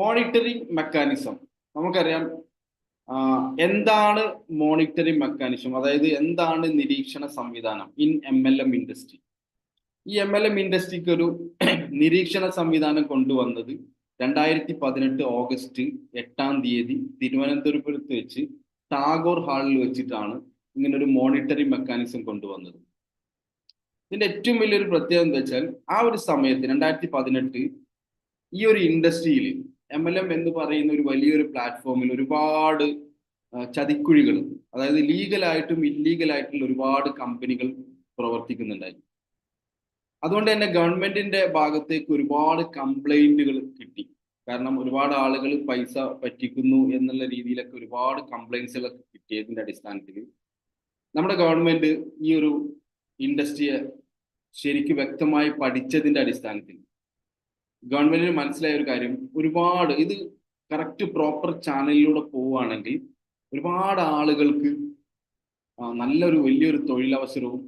Monitoring mechanism നമുക്കറിയാം. എന്താണ് monitoring mechanism, അതായത് എന്താണ് നിരീക്ഷണ സംവിധാനം ഇൻ MLM ഇൻഡസ്ട്രി. ഈ MLM ഇൻഡസ്ട്രിക്ക് ഒരു നിരീക്ഷണ സംവിധാനം കൊണ്ടുവന്നത് 2018 ഓഗസ്റ്റ് 8 തിരുവനന്തപുരത്ത് വെച്ച് ടാഗോർ ഹാളിൽ വെച്ചിട്ടാണ് ഇങ്ങനെ ഒരു മോണിറ്ററിംഗ് മെക്കാനിസം കൊണ്ടുവന്നത്. ഇതിന്റെ ഏറ്റവും വലിയൊരു പ്രത്യേകത എന്താ വെച്ചാൽ, ആ ഒരു സമയത്ത് 2018 ഈ ഒരു ഇൻഡസ്ട്രിയിൽ MLM എന്ന് പറയുന്ന ഒരു വലിയൊരു പ്ലാറ്റ്ഫോമിൽ ഒരുപാട് ചതിക്കുഴികൾ, അതായത് ലീഗലായിട്ടും ഇല്ലീഗലായിട്ടുള്ള ഒരുപാട് കമ്പനികൾ പ്രവർത്തിക്കുന്നുണ്ടായിരുന്നു. അതുകൊണ്ട് തന്നെ ഗവൺമെന്റിന്റെ ഭാഗത്തേക്ക് ഒരുപാട് കംപ്ലൈന്റുകൾ കിട്ടി. കാരണം ഒരുപാട് ആളുകൾ പൈസ പറ്റിക്കുന്നു എന്നുള്ള രീതിയിലൊക്കെ ഒരുപാട് കംപ്ലൈന്റ്സുകളൊക്കെ കിട്ടിയതിന്റെ അടിസ്ഥാനത്തിൽ നമ്മുടെ ഗവൺമെന്റ് ഈ ഒരു ഇൻഡസ്ട്രിയെ ശരിക്കും വ്യക്തമായി പഠിച്ചതിന്റെ അടിസ്ഥാനത്തിൽ ഗവൺമെന്റിന് മനസ്സിലായ ഒരു കാര്യം, ഒരുപാട് ഇത് കറക്റ്റ് പ്രോപ്പർ ചാനലിലൂടെ പോവുകയാണെങ്കിൽ ഒരുപാട് ആളുകൾക്ക് നല്ലൊരു വലിയൊരു തൊഴിലവസരവും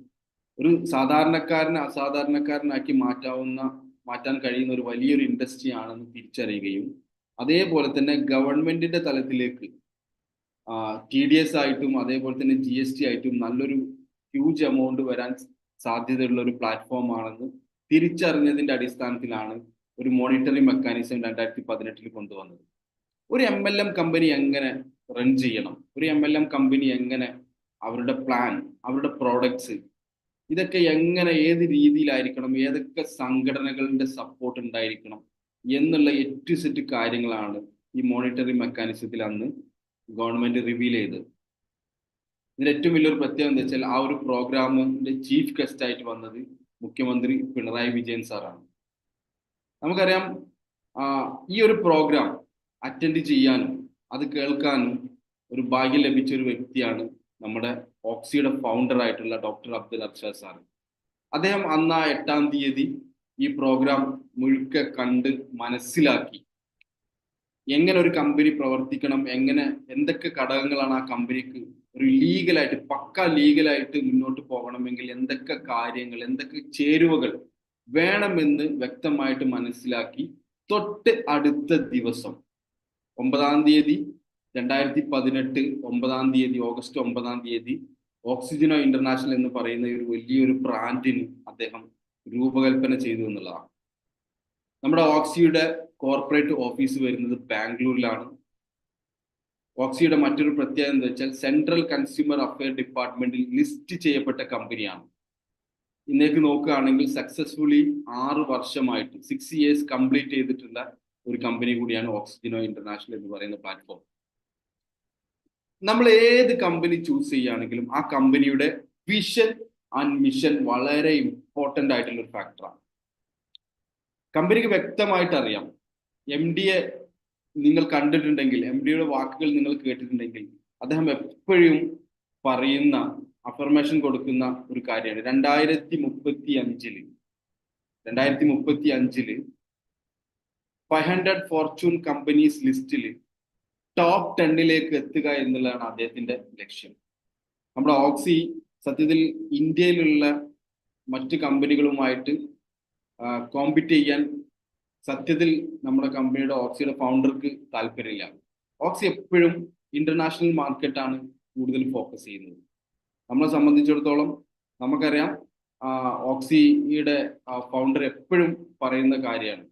ഒരു സാധാരണക്കാരനെ അസാധാരണക്കാരനാക്കി മാറ്റാൻ കഴിയുന്ന ഒരു വലിയൊരു ഇൻഡസ്ട്രി ആണെന്ന് തിരിച്ചറിയുകയും അതേപോലെ തന്നെ ഗവൺമെന്റിന്റെ തലത്തിലേക്ക് TDS ആയിട്ടും അതേപോലെ തന്നെ GST ആയിട്ടും നല്ലൊരു ഹ്യൂജ് എമൗണ്ട് വരാൻ സാധ്യതയുള്ള ഒരു പ്ലാറ്റ്ഫോം ആണെന്ന് തിരിച്ചറിഞ്ഞതിന്റെ അടിസ്ഥാനത്തിലാണ് ഒരു മോണിറ്ററിംഗ് മെക്കാനിസം 2018 കൊണ്ടുവന്നത്. ഒരു MLM കമ്പനി എങ്ങനെ റൺ ചെയ്യണം, ഒരു MLM കമ്പനി എങ്ങനെ അവരുടെ പ്ലാൻ, അവരുടെ പ്രോഡക്ട്സ്, ഇതൊക്കെ എങ്ങനെ ഏത് രീതിയിലായിരിക്കണം, ഏതൊക്കെ സംഘടനകളുടെ സപ്പോർട്ട് ഉണ്ടായിരിക്കണം എന്നുള്ള A to Z കാര്യങ്ങളാണ് ഈ മോണിറ്ററിംഗ് മെക്കാനിസത്തിൽ അന്ന് ഗവൺമെന്റ് റിവീൽ ചെയ്തത്. ഇതിന് ഏറ്റവും വലിയൊരു പ്രത്യേകത എന്താ വെച്ചാൽ, ആ ഒരു പ്രോഗ്രാമിന്റെ ചീഫ് ഗസ്റ്റ് ആയിട്ട് വന്നത് മുഖ്യമന്ത്രി പിണറായി വിജയൻ സാറാണ്. നമുക്കറിയാം, ഈ ഒരു പ്രോഗ്രാം അറ്റൻഡ് ചെയ്യാനും അത് കേൾക്കാനും ഒരു ഭാഗ്യം ലഭിച്ച ഒരു വ്യക്തിയാണ് നമ്മുടെ ഓക്സിയുടെ ഫൗണ്ടർ ആയിട്ടുള്ള ഡോക്ടർ അബ്ദുൽ അർഷാദ് സാർ. അദ്ദേഹം അന്ന് 8 ഈ പ്രോഗ്രാം മുഴുക്കെ കണ്ട് മനസ്സിലാക്കി എങ്ങനെ ഒരു കമ്പനി പ്രവർത്തിക്കണം, എന്തൊക്കെ ഘടകങ്ങളാണ് ആ കമ്പനിക്ക് ഒരു ലീഗലായിട്ട് പക്ക ലീഗലായിട്ട് മുന്നോട്ട് പോകണമെങ്കിൽ എന്തൊക്കെ കാര്യങ്ങൾ, എന്തൊക്കെ ചേരുവകൾ വേണമെന്ന് വ്യക്തമായിട്ട് മനസ്സിലാക്കി തൊട്ട് അടുത്ത ദിവസം 2018 ഓഗസ്റ്റ് 9 ഓക്സിജനോ ഇന്റർനാഷണൽ എന്ന് പറയുന്ന ഒരു വലിയൊരു ബ്രാൻഡിന് അദ്ദേഹം രൂപകൽപ്പന ചെയ്തു എന്നുള്ളതാണ്. നമ്മുടെ ഓക്സിയുടെ കോർപ്പറേറ്റ് ഓഫീസ് വരുന്നത് ബാംഗ്ലൂരിലാണ്. ഓക്സിയുടെ മറ്റൊരു പ്രത്യേകത എന്താ വെച്ചാൽ, സെൻട്രൽ കൺസ്യൂമർ അഫെയർ ഡിപ്പാർട്ട്മെന്റിൽ ലിസ്റ്റ് ചെയ്യപ്പെട്ട കമ്പനിയാണ്. ഇന്നേക്ക് നോക്കുകയാണെങ്കിൽ സക്സസ്ഫുള്ളി 6 വർഷമായിട്ട് 6 years കംപ്ലീറ്റ് ചെയ്തിട്ടുള്ള ഒരു കമ്പനി കൂടിയാണ് ഓക്സിജനോ ഇന്റർനാഷണൽ എന്ന് പറയുന്ന പ്ലാറ്റ്ഫോം. നമ്മൾ ഏത് കമ്പനി ചൂസ് ചെയ്യുകയാണെങ്കിലും ആ കമ്പനിയുടെ വിഷൻ ആൻഡ് മിഷൻ വളരെ ഇമ്പോർട്ടൻ്റ് ആയിട്ടുള്ള ഒരു ഫാക്ടറാണ്. കമ്പനിക്ക് വ്യക്തമായിട്ട് അറിയാം. MDയെ നിങ്ങൾ കണ്ടിട്ടുണ്ടെങ്കിൽ, MDയുടെ വാക്കുകൾ നിങ്ങൾ കേട്ടിട്ടുണ്ടെങ്കിൽ, അദ്ദേഹം എപ്പോഴും പറയുന്ന അഫർമേഷൻ കൊടുക്കുന്ന ഒരു കാര്യമാണ് 2035 500 ഫോർച്യൂൺ കമ്പനീസ് ലിസ്റ്റിൽ ടോപ്പ് 10 എത്തുക എന്നുള്ളതാണ് അദ്ദേഹത്തിന്റെ ലക്ഷ്യം. നമ്മുടെ ഓക്സി സത്യത്തിൽ ഇന്ത്യയിലുള്ള മറ്റ് കമ്പനികളുമായിട്ട് കോമ്പീറ്റ് ചെയ്യാൻ സത്യത്തിൽ നമ്മുടെ കമ്പനിയുടെ ഓക്സിയുടെ ഫൗണ്ടർക്ക് താല്പര്യമില്ല. ഓക്സി എപ്പോഴും ഇന്റർനാഷണൽ മാർക്കറ്റാണ് കൂടുതൽ ഫോക്കസ് ചെയ്യുന്നത്. നമ്മളെ സംബന്ധിച്ചിടത്തോളം നമുക്കറിയാം, ഓക്സിയുടെ ഫൗണ്ടർ എപ്പോഴും പറയുന്ന കാര്യമാണ്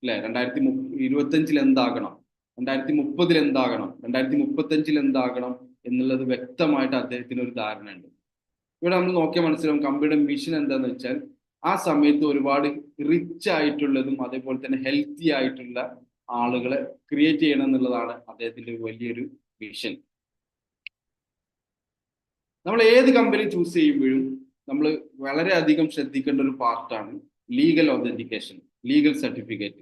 അല്ലെ, 2025 എന്താകണം, 2030 എന്താകണം, 2035 എന്താകണം എന്നുള്ളത് വ്യക്തമായിട്ട് അദ്ദേഹത്തിന് ഒരു ധാരണ ഉണ്ട്. ഇവിടെ നമ്മൾ നോക്കിയാൽ മനസ്സിലാവും കമ്പനിയുടെ മിഷൻ എന്താന്ന് വെച്ചാൽ, ആ സമയത്ത് ഒരുപാട് റിച്ച് ആയിട്ടുള്ളതും അതേപോലെ തന്നെ ഹെൽത്തി ആയിട്ടുള്ള ആളുകളെ ക്രിയേറ്റ് ചെയ്യണം എന്നുള്ളതാണ് അദ്ദേഹത്തിന്റെ വലിയൊരു വിഷൻ. നമ്മൾ ഏത് കമ്പനി ചൂസ് ചെയ്യുമ്പോഴും നമ്മൾ വളരെയധികം ശ്രദ്ധിക്കേണ്ട ഒരു പാർട്ടാണ് ലീഗൽ ഒതന്റിക്കേഷൻ, ലീഗൽ സർട്ടിഫിക്കറ്റ്.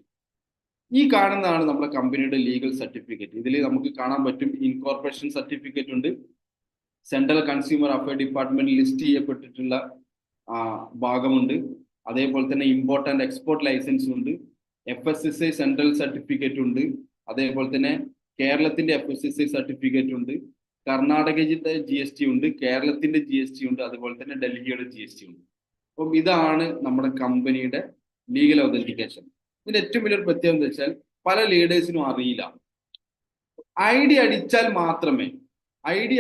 ഈ കാണുന്നതാണ് നമ്മുടെ കമ്പനിയുടെ ലീഗൽ സർട്ടിഫിക്കറ്റ്. ഇതിൽ നമുക്ക് കാണാൻ പറ്റും, ഇൻകോർപ്പറേഷൻ സർട്ടിഫിക്കറ്റ് ഉണ്ട്, സെൻട്രൽ കൺസ്യൂമർ അഫെയർ ഡിപ്പാർട്ട്മെന്റിൽ ലിസ്റ്റ് ചെയ്യപ്പെട്ടിട്ടുള്ള ഭാഗമുണ്ട്, അതേപോലെ തന്നെ ഇമ്പോർട്ട് ആൻഡ് എക്സ്പോർട്ട് ലൈസൻസ് ഉണ്ട്, FSSAI സെൻട്രൽ സർട്ടിഫിക്കറ്റ് ഉണ്ട്, അതേപോലെ തന്നെ കേരളത്തിന്റെ FSSAI സർട്ടിഫിക്കറ്റ് ഉണ്ട്, കർണാടകയുടെ GST ഉണ്ട്, കേരളത്തിന്റെ GST ഉണ്ട്, അതുപോലെ തന്നെ ഡൽഹിയുടെ GST ഉണ്ട്. അപ്പം ഇതാണ് നമ്മുടെ കമ്പനിയുടെ ലീഗൽ ഒതന്റിക്കേഷൻ. ഇതിന്റെ ഏറ്റവും വലിയൊരു പ്രത്യേകത എന്ന് വെച്ചാൽ, പല ലീഡേഴ്സിനും അറിയില്ല. ഐ ഡി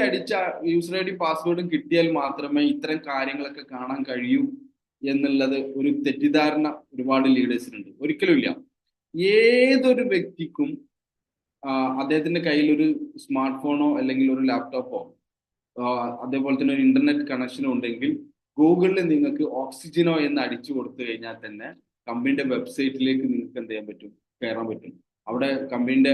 അടിച്ച യൂസർ ഐ ഡി പാസ്വേഡും കിട്ടിയാൽ മാത്രമേ ഇത്തരം കാര്യങ്ങളൊക്കെ കാണാൻ കഴിയൂ എന്നുള്ളത് ഒരു തെറ്റിദ്ധാരണ ഒരുപാട് ലീഡേഴ്സിനുണ്ട്. ഒരിക്കലുമില്ല. ഏതൊരു വ്യക്തിക്കും അദ്ദേഹത്തിന്റെ കയ്യിൽ ഒരു സ്മാർട്ട് ഫോണോ അല്ലെങ്കിൽ ഒരു ലാപ്ടോപ്പോ അതേപോലെ തന്നെ ഒരു ഇന്റർനെറ്റ് കണക്ഷനോ ഉണ്ടെങ്കിൽ ഗൂഗിളിൽ നിങ്ങൾക്ക് ഓക്സിജനോ എന്ന് അടിച്ചു കൊടുത്തു കഴിഞ്ഞാൽ തന്നെ കമ്പനിയുടെ വെബ്സൈറ്റിലേക്ക് നിങ്ങൾക്ക് എന്ത് ചെയ്യാൻ പറ്റും, കയറാൻ പറ്റും. അവിടെ കമ്പനിയുടെ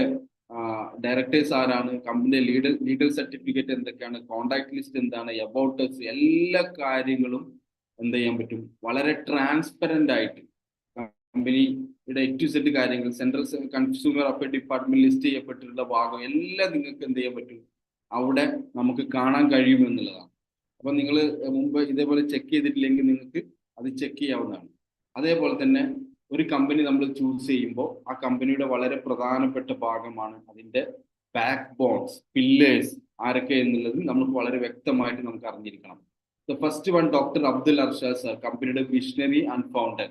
ഡയറക്ടേഴ്സ് ആരാണ്, കമ്പനിയുടെ ലീഗൽ സർട്ടിഫിക്കറ്റ് എന്തൊക്കെയാണ്, കോണ്ടാക്ട് ലിസ്റ്റ് എന്താണ്, അബൌട്ടസ്, എല്ലാ കാര്യങ്ങളും എന്ത് ചെയ്യാൻ പറ്റും, വളരെ ട്രാൻസ്പെറന്റ് ആയിട്ട് കമ്പനിയുടെ A to Z കാര്യങ്ങൾ, central consumer affair department list ചെയ്യപ്പെട്ടിട്ടുള്ള ഭാഗം എല്ലാം നിങ്ങൾക്ക് എന്ത് ചെയ്യാൻ പറ്റും, അവിടെ നമുക്ക് കാണാൻ കഴിയുമെന്നുള്ളതാണ്. അപ്പൊ നിങ്ങൾ മുമ്പ് ഇതേപോലെ ചെക്ക് ചെയ്തിട്ടില്ലെങ്കിൽ നിങ്ങൾക്ക് അത് ചെക്ക് ചെയ്യാവുന്നതാണ്. അതേപോലെ തന്നെ ഒരു കമ്പനി നമ്മൾ ചൂസ് ചെയ്യുമ്പോൾ ആ കമ്പനിയുടെ വളരെ പ്രധാനപ്പെട്ട ഭാഗമാണ് അതിന്റെ ബാക്ക് ബോൺസ്, പില്ലേഴ്സ് ആരൊക്കെ എന്നുള്ളത് നമുക്ക് വളരെ വ്യക്തമായിട്ട് നമുക്ക് അറിഞ്ഞിരിക്കണം. The first one doctor Abdul Arshad sir, കമ്പനിയുടെ വിഷണറി ആൻഡ് ഫൗണ്ടർ.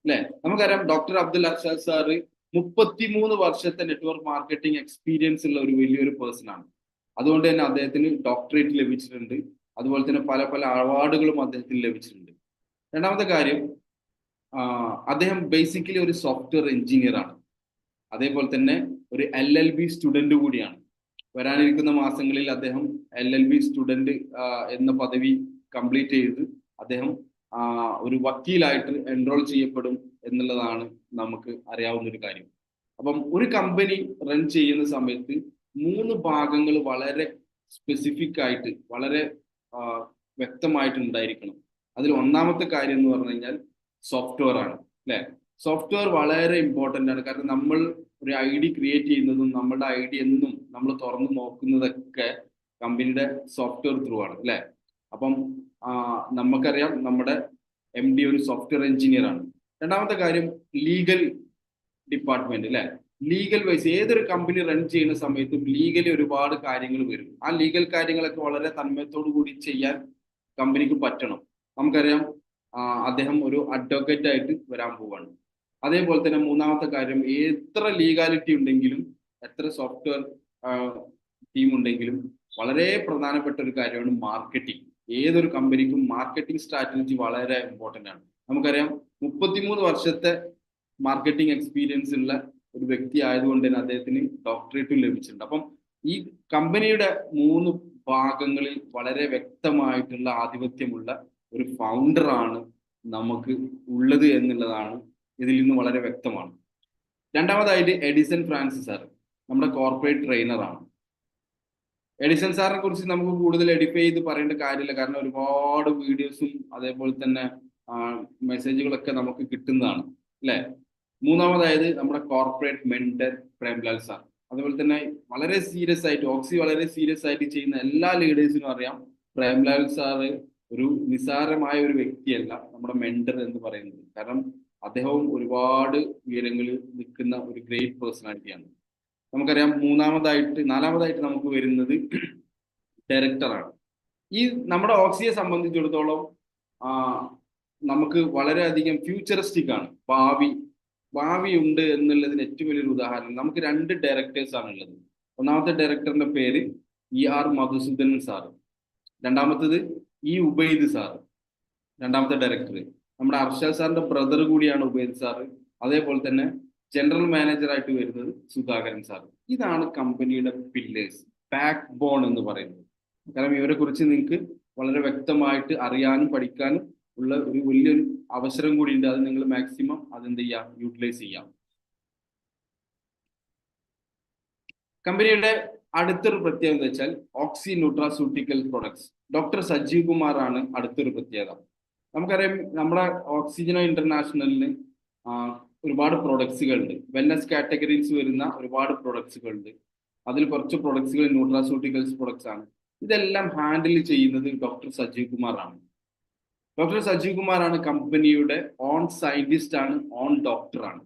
അല്ലെ, നമുക്കറിയാം ഡോക്ടർ അബ്ദുൽ അർഷാദ് സാറ് 33 വർഷത്തെ നെറ്റ്വർക്ക് മാർക്കറ്റിംഗ് എക്സ്പീരിയൻസ് ഉള്ള ഒരു വലിയൊരു പേഴ്സൺ ആണ്. അതുകൊണ്ട് തന്നെ അദ്ദേഹത്തിന് ഡോക്ടറേറ്റ് ലഭിച്ചിട്ടുണ്ട്. അതുപോലെ തന്നെ പല പല അവാർഡുകളും അദ്ദേഹത്തിന് ലഭിച്ചിട്ടുണ്ട്. രണ്ടാമത്തെ കാര്യം, അദ്ദേഹം ബേസിക്കലി ഒരു സോഫ്റ്റ്വെയർ എഞ്ചിനീയർ ആണ്. അതേപോലെ തന്നെ ഒരു LLB സ്റ്റുഡന്റ് കൂടിയാണ്. വരാനിരിക്കുന്ന മാസങ്ങളിൽ അദ്ദേഹം LLB സ്റ്റുഡന്റ് എന്ന പദവി കംപ്ലീറ്റ് ചെയ്ത് അദ്ദേഹം ഒരു വക്കീലായിട്ട് എൻറോൾ ചെയ്യപ്പെടും എന്നുള്ളതാണ് നമുക്ക് അറിയാവുന്ന ഒരു കാര്യം. അപ്പം ഒരു കമ്പനി റൺ ചെയ്യുന്ന സമയത്ത് 3 ഭാഗങ്ങൾ വളരെ സ്പെസിഫിക് ആയിട്ട് വളരെ വ്യക്തമായിട്ട് ഉണ്ടായിരിക്കണം. അതിൽ ഒന്നാമത്തെ കാര്യം എന്ന് പറഞ്ഞു കഴിഞ്ഞാൽ സോഫ്റ്റ്വെയർ ആണ്. അല്ലെ, സോഫ്റ്റ്വെയർ വളരെ ഇമ്പോർട്ടൻ്റ് ആണ്. കാരണം നമ്മൾ ഒരു ID ക്രിയേറ്റ് ചെയ്യുന്നതും നമ്മുടെ ID എന്നും നമ്മൾ തുറന്നു നോക്കുന്നതൊക്കെ കമ്പനിയുടെ സോഫ്റ്റ്വെയർ ത്രൂ ആണ്. അല്ലെ, അപ്പം നമുക്കറിയാം നമ്മുടെ MD ഒരു സോഫ്റ്റ്വെയർ എഞ്ചിനീയർ ആണ്. രണ്ടാമത്തെ കാര്യം ലീഗൽ ഡിപ്പാർട്ട്മെന്റ്. അല്ലെ, ലീഗൽ വൈസ് ഏതൊരു കമ്പനി റൺ ചെയ്യുന്ന സമയത്തും ലീഗലി ഒരുപാട് കാര്യങ്ങൾ വരും. ആ ലീഗൽ കാര്യങ്ങളൊക്കെ വളരെ തന്മയത്തോടു കൂടി ചെയ്യാൻ കമ്പനിക്ക് പറ്റണം. നമുക്കറിയാം അദ്ദേഹം ഒരു അഡ്വക്കേറ്റ് ആയിട്ട് വരാൻ പോവാണ്. അതേപോലെ തന്നെ മൂന്നാമത്തെ കാര്യം, എത്ര ലീഗാലിറ്റി ഉണ്ടെങ്കിലും എത്ര സോഫ്റ്റ്വെയർ ടീം ഉണ്ടെങ്കിലും വളരെ പ്രധാനപ്പെട്ട ഒരു കാര്യമാണ് മാർക്കറ്റിംഗ്. ഏതൊരു കമ്പനിക്കും മാർക്കറ്റിംഗ് സ്ട്രാറ്റജി വളരെ ഇമ്പോർട്ടൻ്റ് ആണ്. നമുക്കറിയാം 33 വർഷത്തെ മാർക്കറ്റിംഗ് എക്സ്പീരിയൻസ് ഉള്ള ഒരു വ്യക്തി ആയതുകൊണ്ട് തന്നെ അദ്ദേഹത്തിന് ഡോക്ടറേറ്റും ലഭിച്ചിട്ടുണ്ട്. അപ്പം ഈ കമ്പനിയുടെ 3 ഭാഗങ്ങളിൽ വളരെ വ്യക്തമായിട്ടുള്ള ആധിപത്യമുള്ള ഒരു ഫൗണ്ടറാണ് നമുക്ക് ഉള്ളത് എന്നുള്ളതാണ് ഇതിൽ നിന്ന് വളരെ വ്യക്തമാണ്. രണ്ടാമതായിട്ട് എഡിസൺ ഫ്രാൻസിസ് സാർ നമ്മുടെ കോർപ്പറേറ്റ് ട്രെയിനറാണ്. എഡിസൺ സാറിനെ കുറിച്ച് നമുക്ക് കൂടുതൽ എഡിഫൈ ചെയ്ത് പറയേണ്ട കാര്യമില്ല. കാരണം ഒരുപാട് വീഡിയോസും അതേപോലെ തന്നെ മെസ്സേജുകളൊക്കെ നമുക്ക് കിട്ടുന്നതാണ്. അല്ലെ, മൂന്നാമതായത് നമ്മുടെ കോർപ്പറേറ്റ് മെന്റർ പ്രേംലാൽ സാർ. അതുപോലെ തന്നെ വളരെ സീരിയസ് ആയിട്ട് വളരെ സീരിയസ് ആയിട്ട് ചെയ്യുന്ന എല്ലാ ലീഡേഴ്സിനും അറിയാം പ്രേംലാൽ സാറ് ഒരു നിസ്സാരമായ ഒരു വ്യക്തിയല്ല നമ്മുടെ മെന്റർ എന്ന് പറയുന്നത്. കാരണം അദ്ദേഹവും ഒരുപാട് ഉയരങ്ങളിൽ നിൽക്കുന്ന ഒരു ഗ്രേറ്റ് പേഴ്സണാലിറ്റിയാണ്. നമുക്കറിയാം നാലാമതായിട്ട് നമുക്ക് വരുന്നത് ഡയറക്ടറാണ്. ഈ നമ്മുടെ ഓക്സിയെ സംബന്ധിച്ചിടത്തോളം നമുക്ക് വളരെയധികം ഫ്യൂച്ചറിസ്റ്റിക് ആണ്. ഭാവി ഉണ്ട് എന്നുള്ളതിന് ഏറ്റവും വലിയൊരു ഉദാഹരണം നമുക്ക് 2 ഡയറക്ടേഴ്സ് ആണ് ഉള്ളത്. ഒന്നാമത്തെ ഡയറക്ടറിന്റെ പേര് ER മധുസൂദനൻ സാറ്, രണ്ടാമത്തത് ഉബൈദ് സാറ്. രണ്ടാമത്തെ ഡയറക്ടർ നമ്മുടെ അർഷാദ് സാറിന്റെ ബ്രദർ കൂടിയാണ് ഉബൈദ് സാറ്. അതേപോലെ തന്നെ ജനറൽ മാനേജർ ആയിട്ട് വരുന്നത് സുധാകരൻ സാർ. ഇതാണ് കമ്പനിയുടെ പില്ലേഴ്സ്, ബാക്ക് ബോൺ എന്ന് പറയുന്നത്. കാരണം ഇവരെ കുറിച്ച് നിങ്ങൾക്ക് വളരെ വ്യക്തമായിട്ട് അറിയാനും പഠിക്കാനും ഉള്ള ഒരു വലിയൊരു അവസരം കൂടി ഉണ്ട്. അത് നിങ്ങൾ മാക്സിമം അതെന്ത് ചെയ്യാം, യൂട്ടിലൈസ് ചെയ്യാം. കമ്പനിയുടെ അടുത്തൊരു പ്രത്യേകത എന്ന് വെച്ചാൽ oxy nutraceutical products. Doctor Sajeev Kumar ആണ് അടുത്തൊരു പ്രത്യേകത. നമുക്കറിയാം നമ്മുടെ ഓക്സിജനോ ഇന്റർനാഷണലിന് ഒരുപാട് പ്രൊഡക്ട്സുകളുണ്ട്. വെൽനസ് കാറ്റഗറീസ് വരുന്ന ഒരുപാട് പ്രൊഡക്ട്സുകളുണ്ട്. അതിൽ കുറച്ച് പ്രൊഡക്ട്സുകൾ ന്യൂട്രാസ്യൂട്ടിക്കൽസ് പ്രൊഡക്ട്സ് ആണ്. ഇതെല്ലാം ഹാൻഡിൽ ചെയ്യുന്നത് ഡോക്ടർ സജീവ് കുമാർ ആണ്. ഡോക്ടർ സജീവ് കുമാർ ആണ് കമ്പനിയുടെ ഓൺ സയന്റിസ്റ്റ് ആണ്, ഓൺ ഡോക്ടർ ആണ്.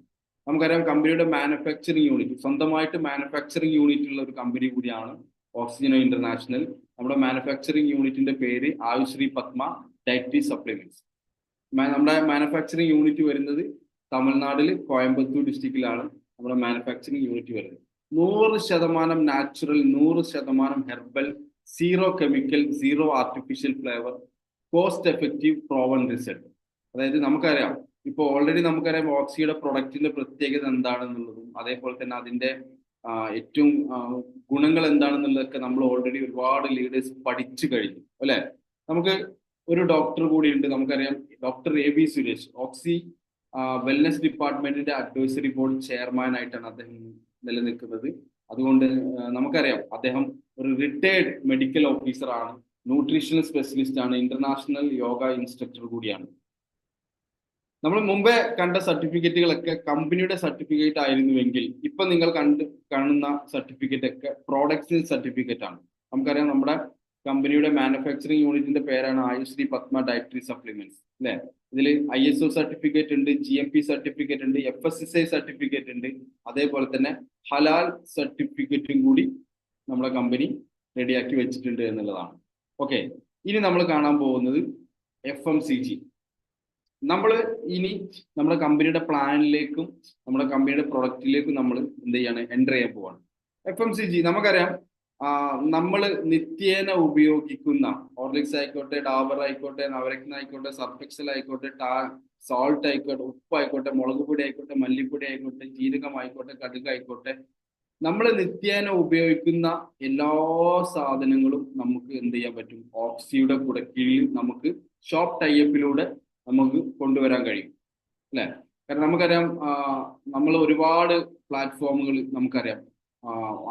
നമുക്കറിയാം കമ്പനിയുടെ മാനുഫാക്ചറിങ് യൂണിറ്റ്, സ്വന്തമായിട്ട് മാനുഫാക്ചറിങ് യൂണിറ്റ് ഉള്ള ഒരു കമ്പനി കൂടിയാണ് ഓക്സിജനോ ഇന്റർനാഷണൽ. നമ്മുടെ മാനുഫാക്ചറിങ് യൂണിറ്റിന്റെ പേര് ആയുശ്രീ പത്മ ഡയറ്ററി സപ്ലിമെന്റ്സ്. നമ്മുടെ മാനുഫാക്ചറിങ് യൂണിറ്റ് വരുന്നത് തമിഴ്നാട്ടിൽ കോയമ്പത്തൂർ ഡിസ്ട്രിക്റ്റിലാണ് നമ്മുടെ മാനുഫാക്ചറിങ് യൂണിറ്റ് വരുന്നത്. 100% natural, 100% herbal, zero chemical, zero artificial flavour, cost effective, proven result. അതായത് നമുക്കറിയാം, ഇപ്പോൾ ഓൾറെഡി നമുക്കറിയാം ഓക്സിയുടെ പ്രൊഡക്റ്റിന്റെ പ്രത്യേകത എന്താണെന്നുള്ളതും അതേപോലെ തന്നെ അതിന്റെ ഏറ്റവും ഗുണങ്ങൾ എന്താണെന്നുള്ളതൊക്കെ നമ്മൾ ഓൾറെഡി ഒരുപാട് ലീഡേഴ്സ് പഠിച്ചു കഴിഞ്ഞു അല്ലെ. നമുക്ക് ഒരു ഡോക്ടർ കൂടിയുണ്ട്, നമുക്കറിയാം doctor A B Suresh, oxy wellness ഡിപ്പാർട്ട്മെന്റിന്റെ അഡ്വൈസറി ബോർഡ് ചെയർമാൻ ആയിട്ടാണ് അദ്ദേഹം നിലനിൽക്കുന്നത്. അതുകൊണ്ട് നമുക്കറിയാം അദ്ദേഹം ഒരു റിട്ടയർഡ് മെഡിക്കൽ ഓഫീസർ ആണ്, ന്യൂട്രീഷണൽ സ്പെഷ്യലിസ്റ്റ് ആണ്, ഇന്റർനാഷണൽ യോഗ ഇൻസ്ട്രക്ടർ കൂടിയാണ്. നമ്മൾ മുമ്പേ കണ്ട സർട്ടിഫിക്കറ്റുകളൊക്കെ കമ്പനിയുടെ സർട്ടിഫിക്കറ്റ് ആയിരുന്നുവെങ്കിൽ ഇപ്പൊ നിങ്ങൾ കാണുന്ന സർട്ടിഫിക്കറ്റ് ഒക്കെ പ്രോഡക്ട്സ് സർട്ടിഫിക്കറ്റ് ആണ്. നമുക്കറിയാം നമ്മുടെ കമ്പനിയുടെ മാനുഫാക്ചറിങ് യൂണിറ്റിന്റെ പേരാണ് ആയുശ്രീ പത്മ ഡയറ്ററി സപ്ലിമെന്റ്സ് അല്ലെ. ഇതിൽ ISO സർട്ടിഫിക്കറ്റ് ഉണ്ട്, GMP സർട്ടിഫിക്കറ്റ് ഉണ്ട്, FSSAI സർട്ടിഫിക്കറ്റ് ഉണ്ട്, അതേപോലെ തന്നെ ഹലാൽ സർട്ടിഫിക്കറ്റും കൂടി നമ്മുടെ കമ്പനി റെഡിയാക്കി വെച്ചിട്ടുണ്ട് എന്നുള്ളതാണ്. ഓക്കെ, ഇനി നമ്മൾ കാണാൻ പോകുന്നത് FMCG. നമ്മൾ ഇനി നമ്മുടെ കമ്പനിയുടെ പ്ലാനിലേക്കും നമ്മുടെ കമ്പനിയുടെ പ്രൊഡക്റ്റിലേക്കും നമ്മൾ എന്ത് ചെയ്യാണ്, എൻ്റർ ചെയ്യാൻ പോവാണ്. FMCG നമുക്കറിയാം, നമ്മൾ നിത്യേന ഉപയോഗിക്കുന്ന ഹോർലിക്സ് ആയിക്കോട്ടെ, ഡാബർ ആയിക്കോട്ടെ, നവരത്ന ആയിക്കോട്ടെ, സർഫെക്സൽ ആയിക്കോട്ടെ, സോൾട്ട് ആയിക്കോട്ടെ, ഉപ്പ് ആയിക്കോട്ടെ, മുളക് പൊടി ആയിക്കോട്ടെ, മല്ലിപ്പൊടി ആയിക്കോട്ടെ, ജീരകം ആയിക്കോട്ടെ, കടുക് ആയിക്കോട്ടെ, നമ്മൾ നിത്യേന ഉപയോഗിക്കുന്ന എല്ലാ സാധനങ്ങളും നമുക്ക് എന്ത് ചെയ്യാൻ പറ്റും, ഓക്സിയുടെ കൂടെ കീഴിൽ നമുക്ക് ഷോപ്പ് ടൈപ്പിലൂടെ നമുക്ക് കൊണ്ടുവരാൻ കഴിയും അല്ലെ. കാരണം നമുക്കറിയാം, നമ്മൾ ഒരുപാട് പ്ലാറ്റ്ഫോമുകൾ നമുക്കറിയാം,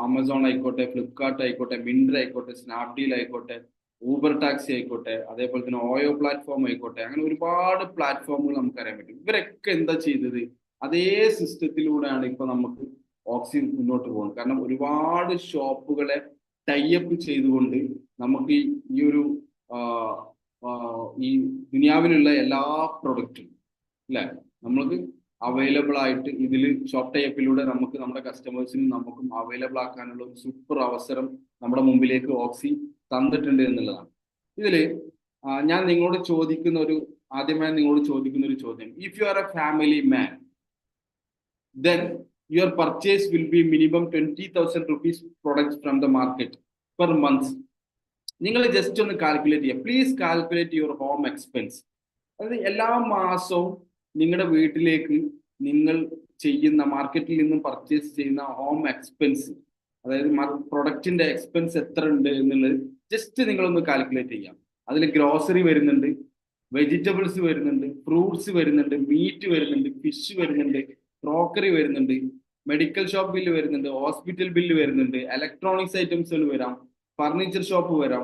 ആമസോൺ ആയിക്കോട്ടെ, ഫ്ലിപ്കാർട്ട് ആയിക്കോട്ടെ, മിൻട്ര ആയിക്കോട്ടെ, സ്നാപ്ഡീൽ ആയിക്കോട്ടെ, ഊബർ ടാക്സി ആയിക്കോട്ടെ, അതേപോലെ തന്നെ ഓയോ പ്ലാറ്റ്ഫോം ആയിക്കോട്ടെ, അങ്ങനെ ഒരുപാട് പ്ലാറ്റ്ഫോമുകൾ നമുക്കറിയാൻ പറ്റും. ഇവരൊക്കെ എന്താ ചെയ്തത്, അതേ സിസ്റ്റത്തിലൂടെയാണ് ഇപ്പൊ നമുക്ക് ഓക്സി മുന്നോട്ട് പോകുന്നത്. കാരണം ഒരുപാട് ഷോപ്പുകളെ ടൈപ്പ് ചെയ്തുകൊണ്ട് നമുക്ക് ഈ ഒരു ഈ ദുനിയാവിലുള്ള എല്ലാ പ്രൊഡക്റ്റും അല്ലെ നമ്മൾക്ക് അവൈലബിൾ ആയിട്ട് ഇതിൽ ഷോപ്പ് ടൈപ്പിലൂടെ നമുക്ക് നമ്മുടെ കസ്റ്റമേഴ്സിനും നമുക്കും അവൈലബിൾ ആക്കാനുള്ള ഒരു സൂപ്പർ അവസരം നമ്മുടെ മുമ്പിലേക്ക് ഓക്സി തന്നിട്ടുണ്ട് എന്നുള്ളതാണ്. ഇതില് ഞാൻ നിങ്ങളോട് ആദ്യമായി നിങ്ങളോട് ചോദിക്കുന്ന ഒരു ചോദ്യം, if you are A family man, then your purchase will be minimum 20,000 rupees products from the market per month. നിങ്ങൾ ജസ്റ്റ് ഒന്ന് കാൽക്കുലേറ്റ് ചെയ്യുക, please calculate your home expense. അതായത് എല്ലാ മാസവും നിങ്ങളുടെ വീട്ടിലേക്ക് നിങ്ങൾ ചെയ്യുന്ന മാർക്കറ്റിൽ നിന്നും പർച്ചേസ് ചെയ്യുന്ന ഹോം എക്സ്പെൻസ്, അതായത് പ്രൊഡക്റ്റിന്റെ എക്സ്പെൻസ് എത്ര ഉണ്ട് എന്നുള്ളത് ജസ്റ്റ് നിങ്ങളൊന്ന് കാൽക്കുലേറ്റ് ചെയ്യാം. അതിൽ ഗ്രോസറി വരുന്നുണ്ട്, വെജിറ്റബിൾസ് വരുന്നുണ്ട്, ഫ്രൂട്ട്സ് വരുന്നുണ്ട്, മീറ്റ് വരുന്നുണ്ട്, ഫിഷ് വരുന്നുണ്ട്, ക്രോക്കറി വരുന്നുണ്ട്, മെഡിക്കൽ ഷോപ്പ് ബില്ല് വരുന്നുണ്ട്, ഹോസ്പിറ്റൽ ബില്ല് വരുന്നുണ്ട്, ഇലക്ട്രോണിക്സ് ഐറ്റംസുകൾ വരാം, ഫർണിച്ചർ ഷോപ്പ് വരാം,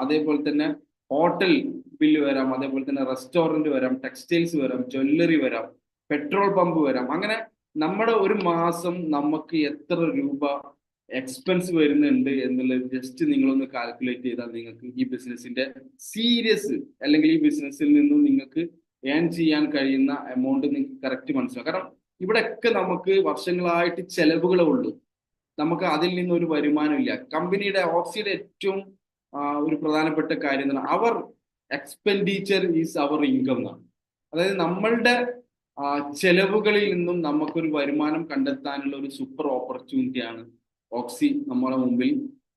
അതേപോലെ തന്നെ ഹോട്ടൽ ബില്ല് വരാം, അതേപോലെ തന്നെ റെസ്റ്റോറന്റ് വരാം, ടെക്സ്റ്റൈൽസ് വരാം, ജ്വല്ലറി വരാം, പെട്രോൾ പമ്പ് വരാം. അങ്ങനെ നമ്മുടെ ഒരു മാസം നമുക്ക് എത്ര രൂപ എക്സ്പെൻസ് വരുന്നുണ്ട് എന്നുള്ളത് ജസ്റ്റ് നിങ്ങളൊന്ന് കാൽക്കുലേറ്റ് ചെയ്താൽ നിങ്ങൾക്ക് ഈ ബിസിനസിന്റെ സീരിയസ് അല്ലെങ്കിൽ ഈ ബിസിനസ്സിൽ നിന്നും നിങ്ങൾക്ക് ഏൺ ചെയ്യാൻ കഴിയുന്ന എമൗണ്ട് നിങ്ങൾക്ക് കറക്റ്റ് മനസ്സിലാവും. കാരണം ഇവിടെയൊക്കെ നമുക്ക് വർഷങ്ങളായിട്ട് ചെലവുകളേ ഉള്ളൂ, നമുക്ക് അതിൽ നിന്ന് ഒരു വരുമാനമില്ല. കമ്പനിയുടെ ഓക്സിയുടെ ഏറ്റവും ഒരു പ്രധാനപ്പെട്ട കാര്യം എന്ന് പറഞ്ഞാൽ അവർ എക്സ്പെൻഡിച്ചർ ഈസ് അവർ ഇൻകം എന്നാണ്. അതായത് നമ്മളുടെ ചെലവുകളിൽ നിന്നും നമുക്കൊരു വരുമാനം കണ്ടെത്താനുള്ള ഒരു സൂപ്പർ ഓപ്പർച്യൂണിറ്റിയാണ് ഓക്സി നമ്മളെ മുമ്പിൽ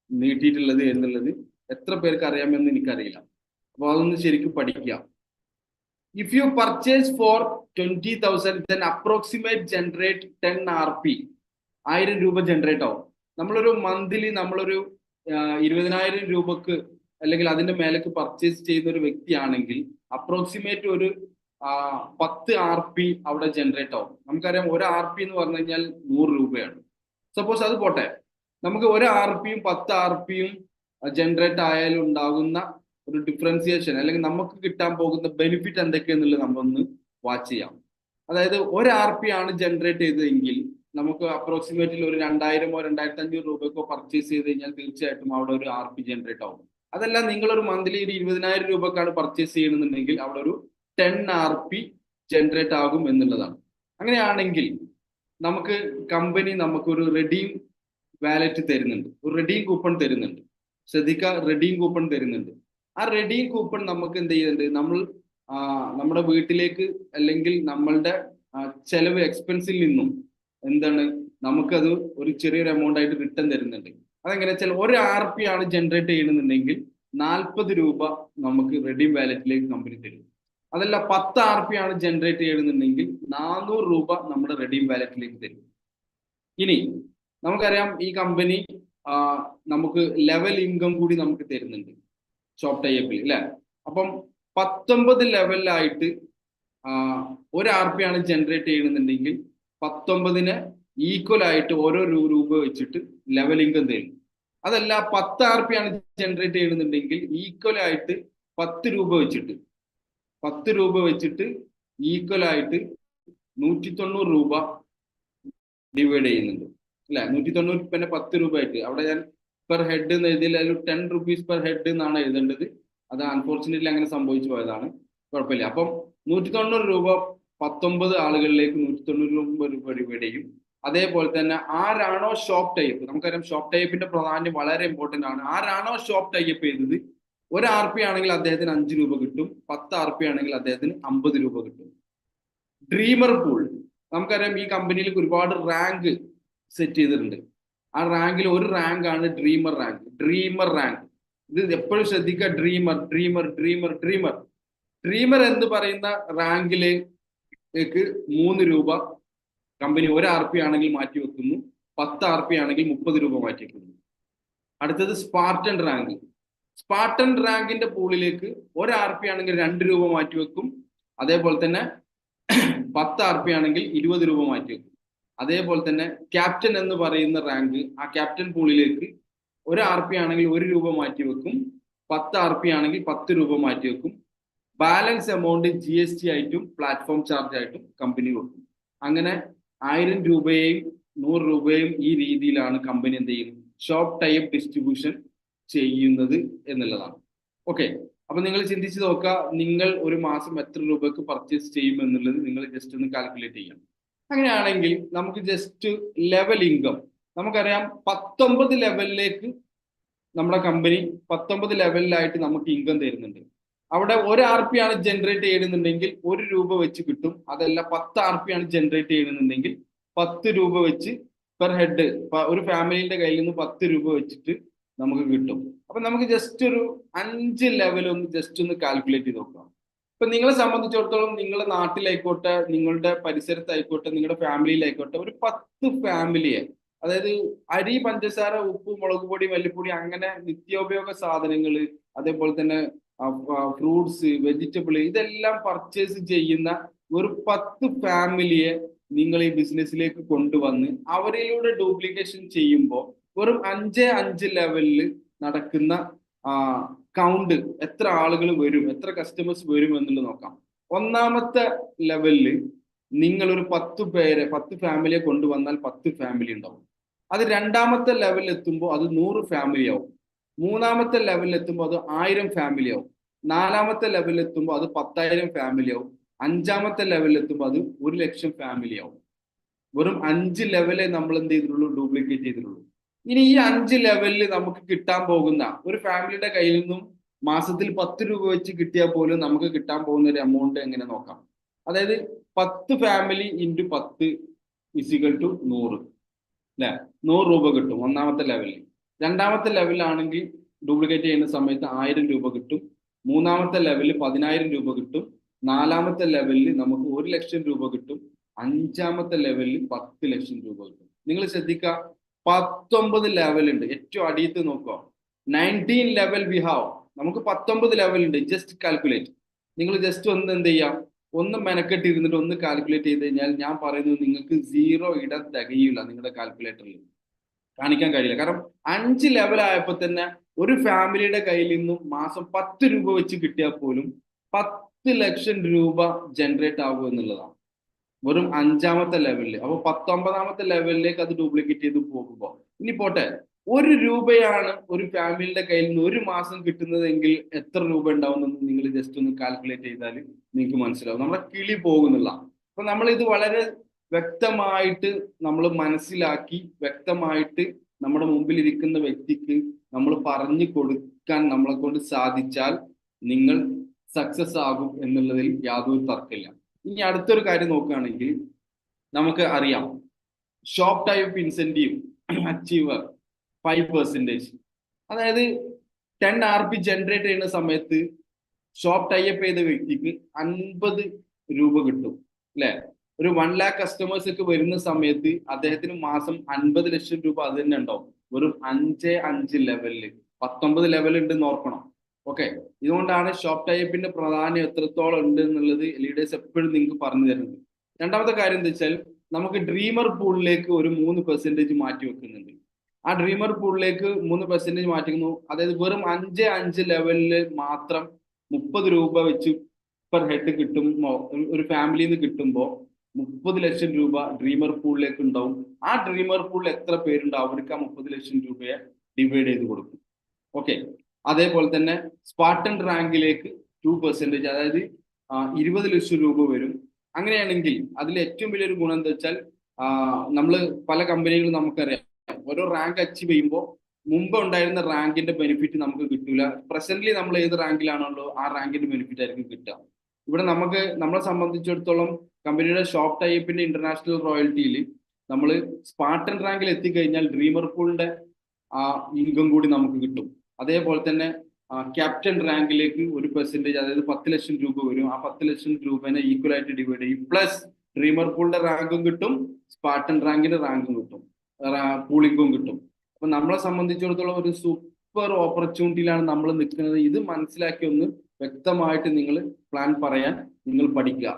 നീട്ടിയിട്ടുള്ളത് എന്നുള്ളത് എത്ര പേർക്ക് അറിയാമെന്ന് എനിക്കറിയില്ല. അപ്പൊ അതൊന്ന് ശരിക്കും പഠിക്കുക. If you purchase for 20,000 then approximate generate 10 Rp, 1000 രൂപ ജനറേറ്റ് ആവും. നമ്മളൊരു മന്ത്ലി നമ്മളൊരു 20,000 രൂപക്ക് അല്ലെങ്കിൽ അതിന്റെ മേലേക്ക് പർച്ചേസ് ചെയ്യുന്ന ഒരു വ്യക്തിയാണെങ്കിൽ അപ്രോക്സിമേറ്റ് ഒരു 10 Rp അവിടെ ജനറേറ്റ് ആവും. നമുക്കറിയാം ഒരു Rp എന്ന് പറഞ്ഞു കഴിഞ്ഞാൽ 100 രൂപയാണ്. സപ്പോസ് അത് പോട്ടെ, നമുക്ക് ഒരു Rpയും 10 Rpയും ജനറേറ്റ് ആയാലും ഉണ്ടാകുന്ന ഒരു ഡിഫറൻസിയേഷൻ അല്ലെങ്കിൽ നമുക്ക് കിട്ടാൻ പോകുന്ന ബെനിഫിറ്റ് എന്തൊക്കെയെന്നുള്ളത് നമ്മളൊന്ന് വാച്ച് ചെയ്യാം. അതായത് ഒരു Rp ആണ് ജനറേറ്റ് ചെയ്തതെങ്കിൽ നമുക്ക് അപ്രോക്സിമേറ്റ്ലി ഒരു 2,000 2,500 രൂപയ്ക്കോ പർച്ചേസ് ചെയ്ത് കഴിഞ്ഞാൽ തീർച്ചയായിട്ടും അവിടെ ഒരു Rp ജനറേറ്റ് ആവും. അതല്ല നിങ്ങളൊരു മന്ത്ലി ഒരു 20,000 രൂപക്കാണ് പർച്ചേസ് ചെയ്യണമെന്നുണ്ടെങ്കിൽ അവിടെ ഒരു 10 Rp ജനറേറ്റ് ആകും എന്നുള്ളതാണ്. അങ്ങനെയാണെങ്കിൽ നമുക്ക് കമ്പനി നമുക്കൊരു റെഡീം വാലറ്റ് തരുന്നുണ്ട്, ഒരു റെഡീം കൂപ്പൺ തരുന്നുണ്ട്. ശ്രദ്ധിക്കുക, റെഡീം കൂപ്പൺ തരുന്നുണ്ട്. ആ റെഡീം കൂപ്പൺ നമുക്ക് എന്ത് ചെയ്യുന്നുണ്ട്, നമ്മൾ നമ്മുടെ വീട്ടിലേക്ക് അല്ലെങ്കിൽ നമ്മളുടെ ചെലവ് എക്സ്പെൻസിൽ നിന്നും എന്താണ് നമുക്കത് ഒരു ചെറിയൊരു എമൗണ്ട് ആയിട്ട് റിട്ടേൺ തരുന്നുണ്ട്. അതെങ്ങനെ വെച്ചാൽ ഒരു RP ആണ് ജനറേറ്റ് ചെയ്യണമെന്നുണ്ടെങ്കിൽ 40 രൂപ നമുക്ക് റെഡീം വാലറ്റിലേക്ക് കമ്പനി തരും. അതല്ല 10 RP ആണ് ജനറേറ്റ് ചെയ്യണമെന്നുണ്ടെങ്കിൽ 400 രൂപ നമ്മുടെ റെഡീം വാലറ്റിലേക്ക് തരും. ഇനി നമുക്കറിയാം ഈ കമ്പനി നമുക്ക് ലെവൽ ഇൻകം കൂടി നമുക്ക് തരുന്നുണ്ട് ഷോപ്പ് ടൈപ്പിൽ അല്ലെ. അപ്പം 19 ലെവലിലായിട്ട് ഒരു RP ആണ് ജനറേറ്റ് ചെയ്യണമെന്നുണ്ടെങ്കിൽ 19ന് ഈക്വൽ ആയിട്ട് ഓരോ രൂപ വെച്ചിട്ട് ലെവൽ ഇൻകം തരും. അതല്ല 10 RP ആണ് ജനറേറ്റ് ചെയ്യണമെന്നുണ്ടെങ്കിൽ ഈക്വൽ ആയിട്ട് 10 രൂപ വെച്ചിട്ട് ഈക്വൽ ആയിട്ട് 190 രൂപ ഡിവൈഡ് ചെയ്യുന്നുണ്ട് അല്ലെ. 190 പിന്നെ 10 രൂപ ആയിട്ട് അവിടെ ഞാൻ പെർ ഹെഡ് എന്ന് എഴുതിയാൽ 10 റുപ്പീസ് പെർ ഹെഡ് എന്നാണ് എഴുതേണ്ടത്. അത് അൺഫോർച്ചുനേറ്റ്ലി അങ്ങനെ സംഭവിച്ചു പോയതാണ്, കുഴപ്പമില്ല. അപ്പം 190 രൂപ 19 ആളുകളിലേക്ക് 190 രൂപ ഡിവൈഡ് ചെയ്യും. അതേപോലെ തന്നെ ആരാണോ ഷോപ്പ് ടൈപ്പ്, നമുക്കറിയാം ഷോപ്പ് ടൈപ്പിന്റെ പ്രാധാന്യം വളരെ ഇമ്പോർട്ടന്റ് ആണ്. ആരാണോ ഷോപ്പ് ടൈപ്പ് ചെയ്തത് ഒരു RP ആണെങ്കിൽ അദ്ദേഹത്തിന് 5 രൂപ കിട്ടും, 10 RP ആണെങ്കിൽ അദ്ദേഹത്തിന് 50 രൂപ കിട്ടും. ഡ്രീമർ പൂൾ, നമുക്കറിയാം ഈ കമ്പനിയിൽ ഒരുപാട് റാങ്ക് സെറ്റ് ചെയ്തിട്ടുണ്ട്. ആ റാങ്കിൽ ഒരു റാങ്ക് ആണ് ഡ്രീമർ റാങ്ക്. ഇത് എപ്പോഴും ശ്രദ്ധിക്കുക, ഡ്രീമർ എന്ന് പറയുന്ന റാങ്കിലേക്ക് 3 രൂപ കമ്പനി ഒരു RP ആണെങ്കിൽ മാറ്റി വെക്കുന്നു, 10 RP ആണെങ്കിൽ 30 രൂപ മാറ്റി വെക്കുന്നു. അടുത്തത് സ്പാർട്ടൻ റാങ്കിന്റെ പൂളിലേക്ക് ഒരു RP ആണെങ്കിൽ 2 രൂപ മാറ്റി വെക്കും. അതേപോലെ തന്നെ 10 RP ആണെങ്കിൽ 20 രൂപ മാറ്റി വെക്കും. അതേപോലെ തന്നെ ക്യാപ്റ്റൻ എന്ന് പറയുന്ന റാങ്ക്, ആ ക്യാപ്റ്റൻ പൂളിലേക്ക് ഒരു RP ആണെങ്കിൽ 1 രൂപ മാറ്റി വെക്കും, 10 RP ആണെങ്കിൽ 10 രൂപ മാറ്റി വെക്കും. ബാലൻസ് എമൗണ്ട് GST ആയിട്ടും പ്ലാറ്റ്ഫോം ചാർജ് ആയിട്ടും കമ്പനി കൊടുക്കും. അങ്ങനെ 1000 രൂപയെയും 100 രൂപയും ഈ രീതിയിലാണ് കമ്പനി എന്ത് ചെയ്യും, ഷോപ്പ് ടൈപ്പ് ഡിസ്ട്രിബ്യൂഷൻ ചെയ്യുന്നത് എന്നുള്ളതാണ്. ഓക്കെ, അപ്പൊ നിങ്ങൾ ചിന്തിച്ച് നോക്കുക, നിങ്ങൾ ഒരു മാസം എത്ര രൂപക്ക് പർച്ചേസ് ചെയ്യും എന്നുള്ളത് നിങ്ങൾ ജസ്റ്റ് ഒന്ന് കാൽക്കുലേറ്റ് ചെയ്യാം. അങ്ങനെയാണെങ്കിൽ നമുക്ക് ജസ്റ്റ് ലെവൽ ഇൻകം, നമുക്കറിയാം 19 ലെവലിലേക്ക് നമ്മുടെ കമ്പനി 19 ലെവലിലായിട്ട് നമുക്ക് ഇൻകം തരുന്നുണ്ട്. അവിടെ ഒരു RP ആണ് ജനറേറ്റ് ചെയ്യണമെന്നുണ്ടെങ്കിൽ 1 രൂപ വെച്ച് കിട്ടും. അതല്ല 10 RP ആണ് ജനറേറ്റ് ചെയ്യണമെന്നുണ്ടെങ്കിൽ 10 രൂപ വെച്ച് പെർ ഹെഡ് ഒരു ഫാമിലിന്റെ കയ്യിൽ നിന്ന് 10 രൂപ വെച്ചിട്ട് നമുക്ക് കിട്ടും. അപ്പൊ നമുക്ക് ജസ്റ്റ് ഒരു 5 ലെവൽ ഒന്ന് ജസ്റ്റ് ഒന്ന് കാൽക്കുലേറ്റ് ചെയ്ത് നോക്കാം. ഇപ്പൊ നിങ്ങളെ സംബന്ധിച്ചിടത്തോളം നിങ്ങളുടെ നാട്ടിലായിക്കോട്ടെ, നിങ്ങളുടെ പരിസരത്തായിക്കോട്ടെ, നിങ്ങളുടെ ഫാമിലിയിലായിക്കോട്ടെ, ഒരു 10 ഫാമിലിയെ, അതായത് അരി, പഞ്ചസാര, ഉപ്പ്, മുളക് പൊടി, മല്ലിപ്പൊടി, അങ്ങനെ നിത്യോപയോഗ സാധനങ്ങള്, അതേപോലെ തന്നെ ഫ്രൂട്ട്സ്, വെജിറ്റബിൾ, ഇതെല്ലാം പർച്ചേസ് ചെയ്യുന്ന ഒരു 10 ഫാമിലിയെ നിങ്ങൾ ഈ ബിസിനസ്സിലേക്ക് കൊണ്ടുവന്ന് അവരിലൂടെ ഡ്യൂപ്ലിക്കേഷൻ ചെയ്യുമ്പോൾ വെറും 5 ലെവലിൽ നടക്കുന്ന കൗണ്ട് എത്ര ആളുകൾ വരും, എത്ര കസ്റ്റമേഴ്സ് വരും എന്നുള്ളത് നോക്കാം. ഒന്നാമത്തെ ലെവലിൽ നിങ്ങൾ ഒരു 10 ഫാമിലിയെ കൊണ്ടുവന്നാൽ 10 ഫാമിലി ഉണ്ടാവും. അത് രണ്ടാമത്തെ ലെവലിൽ എത്തുമ്പോൾ അത് 100 ഫാമിലി ആവും. മൂന്നാമത്തെ ലെവലിൽ എത്തുമ്പോൾ അത് 1000 ഫാമിലി ആവും. നാലാമത്തെ ലെവലിൽ എത്തുമ്പോൾ അത് 10,000 ഫാമിലി ആവും. അഞ്ചാമത്തെ ലെവലിൽ എത്തുമ്പോൾ അത് 1,00,000 ഫാമിലി ആവും. വെറും 5 ലെവലേ നമ്മൾ എന്ത് ചെയ്തിട്ടുള്ളൂ, ഡ്യൂപ്ലിക്കേറ്റ് ചെയ്തിട്ടുള്ളൂ. ഇനി ഈ 5 ലെവലിൽ നമുക്ക് കിട്ടാൻ പോകുന്ന ഒരു ഫാമിലിയുടെ കയ്യിൽ നിന്നും മാസത്തിൽ 10 രൂപ വെച്ച് കിട്ടിയാൽ പോലും നമുക്ക് കിട്ടാൻ പോകുന്ന ഒരു എമൗണ്ട് എങ്ങനെ നോക്കാം. അതായത് 10 ഫാമിലി ഇൻറ്റു 10 ഇസിക്കൽ ടു 100 അല്ലെ, 100 രൂപ കിട്ടും ഒന്നാമത്തെ ലെവലിൽ. രണ്ടാമത്തെ ലെവലിലാണെങ്കിൽ ഡ്യൂപ്ലിക്കേറ്റ് ചെയ്യുന്ന സമയത്ത് 1000 രൂപ കിട്ടും. മൂന്നാമത്തെ ലെവലിൽ 10,000 രൂപ കിട്ടും. നാലാമത്തെ ലെവലിൽ നമുക്ക് 1,00,000 രൂപ കിട്ടും. അഞ്ചാമത്തെ ലെവലിൽ 10,00,000 രൂപ കിട്ടും. നിങ്ങൾ ശ്രദ്ധിക്കുക, 19 ലെവൽ ഉണ്ട്. ഏറ്റവും അടിയത്ത് നോക്കുക, 19 ലെവൽ വി ഹാവ്. നമുക്ക് 19 ലെവൽ ഉണ്ട്. Just calculate. നിങ്ങൾ ജസ്റ്റ് ഒന്ന് എന്ത് ചെയ്യാം, ഒന്ന് മെനക്കെട്ട് ഇരുന്നിട്ട് ഒന്ന് കാൽക്കുലേറ്റ് ചെയ്ത് കഴിഞ്ഞാൽ ഞാൻ പറയുന്നത് നിങ്ങൾക്ക് 0 ഇടം തികയില്ല, നിങ്ങളുടെ കാൽക്കുലേറ്ററിൽ കാണിക്കാൻ കഴിയില്ല. കാരണം 5 ലെവൽ ആയപ്പോൾ തന്നെ ഒരു ഫാമിലിയുടെ കയ്യിൽ നിന്നും മാസം 10 രൂപ വെച്ച് കിട്ടിയാൽ പോലും 10 ലക്ഷം രൂപ ജനറേറ്റ് ആകും എന്നുള്ളതാണ് വെറും 5ാമത്തെ ലെവലിൽ. അപ്പൊ 19ാമത്തെ ലെവലിലേക്ക് അത് ഡ്യൂപ്ലിക്കേറ്റ് ചെയ്ത് പോകുമ്പോൾ ഇനി പോട്ടെ, 1 രൂപയാണ് ഒരു ഫാമിലിയുടെ കയ്യിൽ നിന്ന് ഒരു മാസം കിട്ടുന്നതെങ്കിൽ എത്ര രൂപ ഉണ്ടാവുമെന്ന് നിങ്ങൾ ജസ്റ്റ് ഒന്ന് കാൽക്കുലേറ്റ് ചെയ്താൽ നിങ്ങൾക്ക് മനസ്സിലാവും. നമ്മുടെ കിളി പോകുന്നില്ല. അപ്പൊ നമ്മൾ ഇത് വളരെ വ്യക്തമായിട്ട് നമ്മൾ മനസ്സിലാക്കി, വ്യക്തമായിട്ട് നമ്മുടെ മുമ്പിൽ ഇരിക്കുന്ന വ്യക്തിക്ക് നമ്മൾ പറഞ്ഞു കൊടുക്കാൻ നമ്മളെ കൊണ്ട് സാധിച്ചാൽ നിങ്ങൾ സക്സസ് ആകും എന്നുള്ളതിൽ യാതൊരു തർക്കമില്ല. ഇനി അടുത്തൊരു കാര്യം നോക്കുകയാണെങ്കിൽ നമുക്ക് അറിയാം, ഷോപ്പ് ടൈപ്പ് ഇൻസെന്റീവ് അച്ചീവർ 5%. അതായത് 10 RP ജനറേറ്റ് ചെയ്യുന്ന സമയത്ത് ഷോപ്പ് ടൈപ്പ് ചെയ്ത വ്യക്തിക്ക് 50 രൂപ കിട്ടും അല്ലെ. ഒരു 1 lakh കസ്റ്റമേഴ്സ് ഒക്കെ വരുന്ന സമയത്ത് അദ്ദേഹത്തിന് മാസം 50 ലക്ഷം രൂപ അത് തന്നെ ഉണ്ടാവും. വെറും 5 ലെവലില് 19 ലെവൽ ഉണ്ടെന്ന് ഓർക്കണം. ഓക്കെ, ഇതുകൊണ്ടാണ് ഷോപ്പ് ടൈപ്പിന്റെ പ്രാധാന്യം എത്രത്തോളം ഉണ്ട് എന്നുള്ളത് ലീഡേഴ്സ് എപ്പോഴും നിങ്ങൾക്ക് പറഞ്ഞു തരുന്നത്. രണ്ടാമത്തെ കാര്യം എന്താ വെച്ചാൽ നമുക്ക് ഡ്രീമർ പൂളിലേക്ക് ഒരു 3% മാറ്റി വെക്കുന്നുണ്ട്. ആ ഡ്രീമർ പൂളിലേക്ക് 3% മാറ്റിക്കുന്നു. അതായത് വെറും 5 ലെവലിൽ മാത്രം 30 രൂപ വെച്ച് പെർ ഹെഡ് കിട്ടുമ്പോ ഒരു ഫാമിലിയിൽ നിന്ന് കിട്ടുമ്പോൾ 30 ലക്ഷം രൂപ ഡ്രീമർ പൂളിലേക്ക് ഉണ്ടാവും. ആ ഡ്രീമർ പൂളിൽ എത്ര പേരുണ്ടോ അവർക്ക് ആ 30 ലക്ഷം രൂപയെ ഡിവൈഡ് ചെയ്ത് കൊടുക്കും. ഓക്കെ, അതേപോലെ തന്നെ സ്പാർട്ടൻ റാങ്കിലേക്ക് 2%, അതായത് 20 ലക്ഷം രൂപ വരും. അങ്ങനെയാണെങ്കിൽ അതിൽ ഏറ്റവും വലിയൊരു ഗുണം എന്താ വെച്ചാൽ നമ്മൾ പല കമ്പനികളും നമുക്കറിയാം ഓരോ റാങ്ക് അച്ചീവ് ചെയ്യുമ്പോൾ മുമ്പ് ഉണ്ടായിരുന്ന റാങ്കിന്റെ ബെനിഫിറ്റ് നമുക്ക് കിട്ടൂല. പ്രസന്റ്ലി നമ്മൾ ഏത് റാങ്കിലാണല്ലോ ആ റാങ്കിന്റെ ബെനിഫിറ്റ് ആയിരിക്കും കിട്ടുക. ഇവിടെ നമ്മളെ സംബന്ധിച്ചിടത്തോളം കമ്പനിയുടെ ഷോപ്പ് ടൈപ്പിന്റെ ഇന്റർനാഷണൽ റോയൽറ്റിയിൽ നമ്മൾ സ്പാർട്ടൻ റാങ്കിൽ എത്തിക്കഴിഞ്ഞാൽ ഡ്രീമർ പൂളിന്റെ ഇൻകം കൂടി നമുക്ക് കിട്ടും. അതേപോലെ തന്നെ ക്യാപ്റ്റൻ റാങ്കിലേക്ക് 1%, അതായത് 10 ലക്ഷം രൂപ വരും. ആ 10 ലക്ഷം രൂപനെ ഈക്വൽ ആയിട്ട് ഡിവൈഡ് ചെയ്യും. പ്ലസ് ഡ്രീമർ പൂളിന്റെ റാങ്കും കിട്ടും, സ്പാർട്ടൻ റാങ്കിന്റെ റാങ്കും കിട്ടും, പൂളിംഗും കിട്ടും. അപ്പൊ നമ്മളെ സംബന്ധിച്ചിടത്തോളം ഒരു സൂപ്പർ ഓപ്പർച്യൂണിറ്റിയിലാണ് നമ്മൾ നിൽക്കുന്നത്. ഇത് മനസ്സിലാക്കി ഒന്ന് വ്യക്തമായിട്ട് നിങ്ങൾ പ്ലാൻ പറയാൻ നിങ്ങൾ പഠിക്കുക.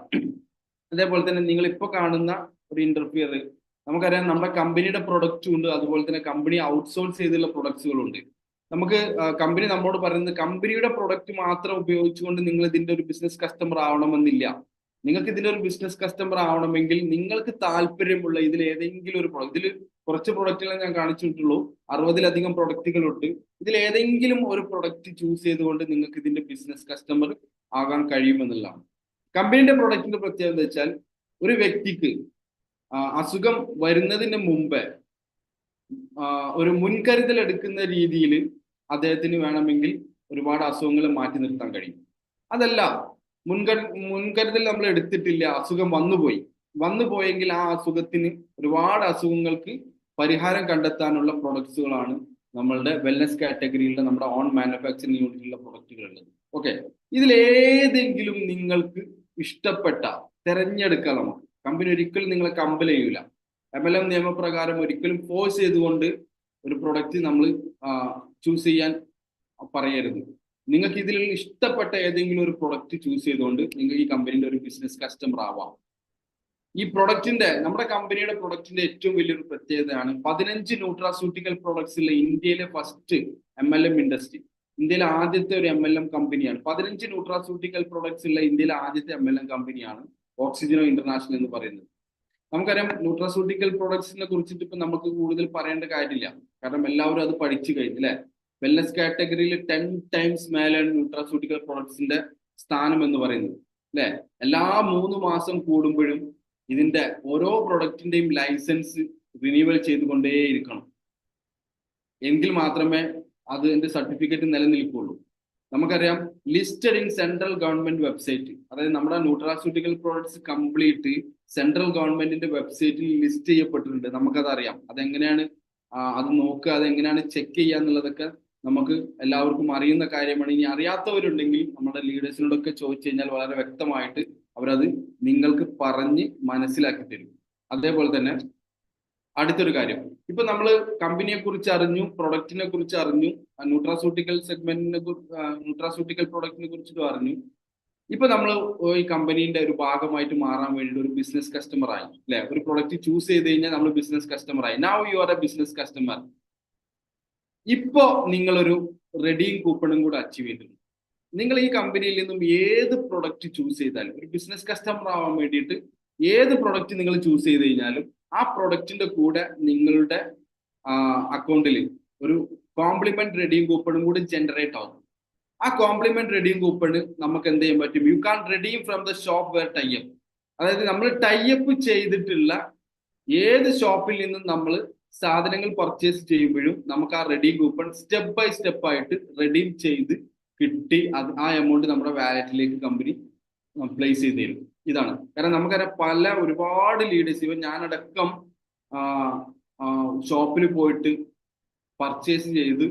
അതേപോലെ തന്നെ നിങ്ങൾ ഇപ്പൊ കാണുന്ന ഒരു ഇന്റർഫിയർ നമുക്കറിയാം, നമ്മുടെ കമ്പനിയുടെ പ്രൊഡക്റ്റും ഉണ്ട്, അതുപോലെ തന്നെ കമ്പനി ഔട്ട്സോഴ്സ് ചെയ്തുള്ള പ്രൊഡക്ട്സുകളുണ്ട്. നമുക്ക് കമ്പനി നമ്മളോട് പറയുന്നത് കമ്പനിയുടെ പ്രൊഡക്റ്റ് മാത്രം ഉപയോഗിച്ചുകൊണ്ട് നിങ്ങൾ ഇതിന്റെ ഒരു ബിസിനസ് കസ്റ്റമർ ആവണമെന്നില്ല. നിങ്ങൾക്ക് ഇതിന്റെ ഒരു ബിസിനസ് കസ്റ്റമർ ആവണമെങ്കിൽ നിങ്ങൾക്ക് താല്പര്യമുള്ള ഇതിൽ ഏതെങ്കിലും ഒരു പ്രൊഡക്റ്റ്, ഇതിൽ കുറച്ച് പ്രൊഡക്റ്റുകൾ ഞാൻ കാണിച്ചിട്ടുള്ളൂ, 60-ലധികം പ്രൊഡക്റ്റുകളുണ്ട്. ഇതിൽ ഏതെങ്കിലും ഒരു പ്രൊഡക്റ്റ് ചൂസ് ചെയ്തുകൊണ്ട് നിങ്ങൾക്ക് ഇതിന്റെ ബിസിനസ് കസ്റ്റമർ ആകാൻ കഴിയുമെന്നുള്ളതാണ്. കമ്പനിയുടെ പ്രൊഡക്റ്റിന്റെ പ്രത്യേകത എന്താ വെച്ചാൽ ഒരു വ്യക്തിക്ക് അസുഖം വരുന്നതിന് മുമ്പേ ഒരു മുൻകരുതൽ എടുക്കുന്ന രീതിയിൽ അദ്ദേഹത്തിന് വേണമെങ്കിൽ ഒരുപാട് അസുഖങ്ങൾ മാറ്റി നിർത്താൻ കഴിയും. അതല്ല മുൻകരുതൽ നമ്മൾ എടുത്തിട്ടില്ല, അസുഖം വന്നുപോയെങ്കിൽ ആ അസുഖത്തിന് ഒരുപാട് അസുഖങ്ങൾക്ക് പരിഹാരം കണ്ടെത്താനുള്ള പ്രൊഡക്ട്സുകളാണ് നമ്മളുടെ വെൽനസ് കാറ്റഗറിയിലുള്ള നമ്മുടെ ഓൺ മാനുഫാക്ചറിങ് യൂണിറ്റിലുള്ള പ്രൊഡക്റ്റുകൾ ഉള്ളത്. ഓക്കെ, ഇതിലേതെങ്കിലും നിങ്ങൾക്ക് ഇഷ്ടപ്പെട്ട തിരഞ്ഞെടുക്കാം. നമുക്ക് കമ്പനി ഒരിക്കലും നിങ്ങളെ കമ്പൽ ചെയ്യൂല. MLM നിയമപ്രകാരം ഒരിക്കലും ഫോഴ്സ് ചെയ്തുകൊണ്ട് ഒരു പ്രൊഡക്റ്റ് നമ്മൾ ചൂസ് ചെയ്യാൻ പറയരുത്. നിങ്ങൾക്ക് ഇതിൽ ഇഷ്ടപ്പെട്ട ഏതെങ്കിലും ഒരു പ്രൊഡക്റ്റ് ചൂസ് ചെയ്തുകൊണ്ട് നിങ്ങൾക്ക് ഈ കമ്പനിയുടെ ഒരു ബിസിനസ് കസ്റ്റമർ ആവാം. ഈ പ്രൊഡക്റ്റിന്റെ നമ്മുടെ കമ്പനിയുടെ പ്രൊഡക്റ്റിന്റെ ഏറ്റവും വലിയൊരു പ്രത്യേകതയാണ് 15 ന്യൂട്രാസ്യൂട്ടിക്കൽ പ്രൊഡക്ട്സ് ഉള്ള ഇന്ത്യയിലെ ഫസ്റ്റ് MLM ഇൻഡസ്ട്രി. ഇന്ത്യയിലെ ആദ്യത്തെ ഒരു MLM കമ്പനിയാണ്. 15 ന്യൂട്രാസ്യൂട്ടിക്കൽ പ്രൊഡക്ട്സ് ഉള്ള ഇന്ത്യയിലെ ആദ്യത്തെ MLM കമ്പനിയാണ് ഓക്സിജനോ ഇന്റർനാഷണൽ എന്ന് പറയുന്നത്. നമുക്കറിയാം ന്യൂട്രാസ്യൂട്ടിക്കൽ പ്രൊഡക്ട്സിനെ കുറിച്ചിട്ട് ഇപ്പൊ നമുക്ക് കൂടുതൽ പറയേണ്ട കാര്യമില്ല, കാരണം എല്ലാവരും അത് പഠിച്ചു കഴിഞ്ഞു അല്ലെ. വെൽനസ് കാറ്റഗറിയിൽ 10 ടൈംസ് മേലാണ് ന്യൂട്രാസ്യൂട്ടിക്കൽ പ്രൊഡക്ട്സിന്റെ സ്ഥാനം എന്ന് പറയുന്നത് അല്ലെ. എല്ലാ 3 മാസം കൂടുമ്പോഴും ഇതിന്റെ ഓരോ പ്രൊഡക്റ്റിന്റെയും ലൈസൻസ് റിന്യൂവൽ ചെയ്തുകൊണ്ടേയിരിക്കണം, എങ്കിൽ മാത്രമേ അതിന്റെ സർട്ടിഫിക്കറ്റ് നിലനിൽക്കുള്ളൂ. നമുക്കറിയാം listed in central government website, അതായത് നമ്മുടെ ന്യൂട്രാസ്യൂട്ടിക്കൽ പ്രോഡക്ട്സ് കംപ്ലീറ്റ് സെൻട്രൽ ഗവൺമെന്റിന്റെ വെബ്സൈറ്റിൽ ലിസ്റ്റ് ചെയ്യപ്പെട്ടിട്ടുണ്ട്. നമുക്കത് അറിയാം. അതെങ്ങനെയാണ് അത് നോക്കുക, അതെങ്ങനെയാണ് ചെക്ക് ചെയ്യുക എന്നുള്ളതൊക്കെ നമുക്ക് എല്ലാവർക്കും അറിയുന്ന കാര്യമാണ്. ഇനി അറിയാത്തവരുണ്ടെങ്കിൽ നമ്മുടെ ലീഡേഴ്സിനോടൊക്കെ ചോദിച്ചു കഴിഞ്ഞാൽ വളരെ വ്യക്തമായിട്ട് അവരത് നിങ്ങൾക്ക് പറഞ്ഞ് മനസ്സിലാക്കി തരും. അതേപോലെ തന്നെ അടുത്തൊരു കാര്യം, ഇപ്പൊ നമ്മൾ കമ്പനിയെ കുറിച്ച് അറിഞ്ഞു, പ്രൊഡക്റ്റിനെ കുറിച്ച് അറിഞ്ഞു, ന്യൂട്രാസ്യൂട്ടിക്കൽ സെഗ്മെന്റിനെ ന്യൂട്രാസ്യൂട്ടിക്കൽ പ്രൊഡക്റ്റിനെ കുറിച്ചിട്ട് അറിഞ്ഞു. ഇപ്പൊ നമ്മൾ ഈ കമ്പനീന്റെ ഒരു ഭാഗമായിട്ട് മാറാൻ വേണ്ടിയിട്ട് ഒരു ബിസിനസ് കസ്റ്റമർ ആയി അല്ലെ. ഒരു പ്രൊഡക്റ്റ് ചൂസ് ചെയ്ത് കഴിഞ്ഞാൽ നമ്മൾ ബിസിനസ് കസ്റ്റമർ ആയി. Now you are A business customer. ഇപ്പോ നിങ്ങളൊരു റെഡീം കൂപ്പണും കൂടെ അച്ചീവ് ചെയ്തിട്ടുണ്ട്. നിങ്ങൾ ഈ കമ്പനിയിൽ നിന്നും ഏത് പ്രൊഡക്റ്റ് ചൂസ് ചെയ്താലും, ഒരു ബിസിനസ് കസ്റ്റമർ ആവാൻ വേണ്ടിയിട്ട് ഏത് പ്രൊഡക്റ്റ് നിങ്ങൾ ചൂസ് ചെയ്ത് കഴിഞ്ഞാലും ആ പ്രൊഡക്റ്റിന്റെ കൂടെ നിങ്ങളുടെ അക്കൗണ്ടിൽ ഒരു കോംപ്ലിമെന്റ് റെഡീം കൂപ്പണും കൂടി ജനറേറ്റ് ആവും. ആ കോംപ്ലിമെന്റ് റെഡീം കൂപ്പണ് നമുക്ക് എന്ത് ചെയ്യാൻ പറ്റും? You can redeem from the shop where type. അതായത് നമ്മൾ ടൈപ്പ് ചെയ്തിട്ടുള്ള ഏത് ഷോപ്പിൽ നിന്നും നമ്മൾ സാധനങ്ങൾ പർച്ചേസ് ചെയ്യുമ്പോഴും നമുക്ക് ആ redeem coupon step by step ആയിട്ട് റെഡീം ചെയ്ത് കിട്ടി ആ എമൗണ്ട് നമ്മുടെ വാലറ്റിലേക്ക് കമ്പനി പ്ലേസ് ചെയ്ത് തരും. ഇതാണ് കാരണം നമുക്കറിയാം ഒരുപാട് ലീഡേഴ്സ്, ഇവൻ ഞാനടക്കം ഷോപ്പിൽ പോയിട്ട് പർച്ചേസ് ചെയ്ത്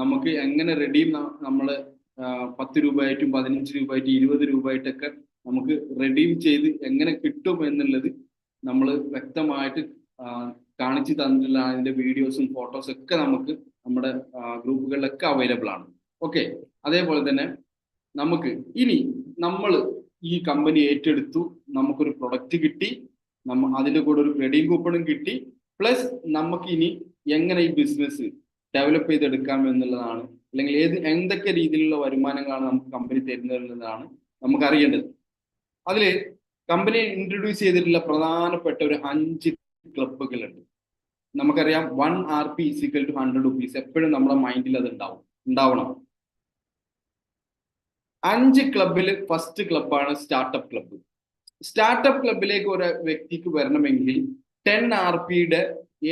നമുക്ക് എങ്ങനെ റെഡീം നമ്മൾ 10 രൂപയായിട്ടും 15 രൂപയായിട്ടും 20 രൂപയായിട്ടൊക്കെ നമുക്ക് റെഡീം ചെയ്ത് എങ്ങനെ കിട്ടും എന്നുള്ളത് നമ്മൾ വ്യക്തമായിട്ട് കാണിച്ചു തന്നിട്ടുള്ള അതിന്റെ വീഡിയോസും ഫോട്ടോസും ഒക്കെ നമുക്ക് നമ്മുടെ ഗ്രൂപ്പുകളിലൊക്കെ അവൈലബിൾ ആണ്. ഓക്കെ, അതേപോലെ തന്നെ നമുക്ക് ഇനി നമ്മൾ ഈ കമ്പനി ഏറ്റെടുത്തു, നമുക്കൊരു പ്രൊഡക്റ്റ് കിട്ടി, അതിന്റെ കൂടെ ഒരു ക്രെഡിറ്റ് കൂപ്പണും കിട്ടി, പ്ലസ് നമുക്ക് ഇനി എങ്ങനെ ഈ ബിസിനസ് ഡെവലപ്പ് ചെയ്തെടുക്കാം എന്നുള്ളതാണ്, അല്ലെങ്കിൽ എന്തൊക്കെ രീതിയിലുള്ള വരുമാനങ്ങളാണ് നമുക്ക് കമ്പനി തരുന്നത് എന്നുള്ളതാണ് നമുക്ക് അറിയേണ്ടത്. അതിൽ കമ്പനി ഇൻട്രൊഡ്യൂസ് ചെയ്തിട്ടുള്ള പ്രധാനപ്പെട്ട ഒരു 5 ക്ലബുകളുണ്ട്. നമുക്കറിയാം 1 RP = 100 rupees. എപ്പോഴും നമ്മുടെ മൈൻഡിൽ അത് ഉണ്ടാവണം. 5 ക്ലബിൽ ഫസ്റ്റ് ക്ലബാണ് സ്റ്റാർട്ടപ്പ് ക്ലബ്ബ്. സ്റ്റാർട്ടപ്പ് ക്ലബിലേക്ക് ഒരു വ്യക്തിക്ക് വരണമെങ്കിൽ 10 RPയുടെ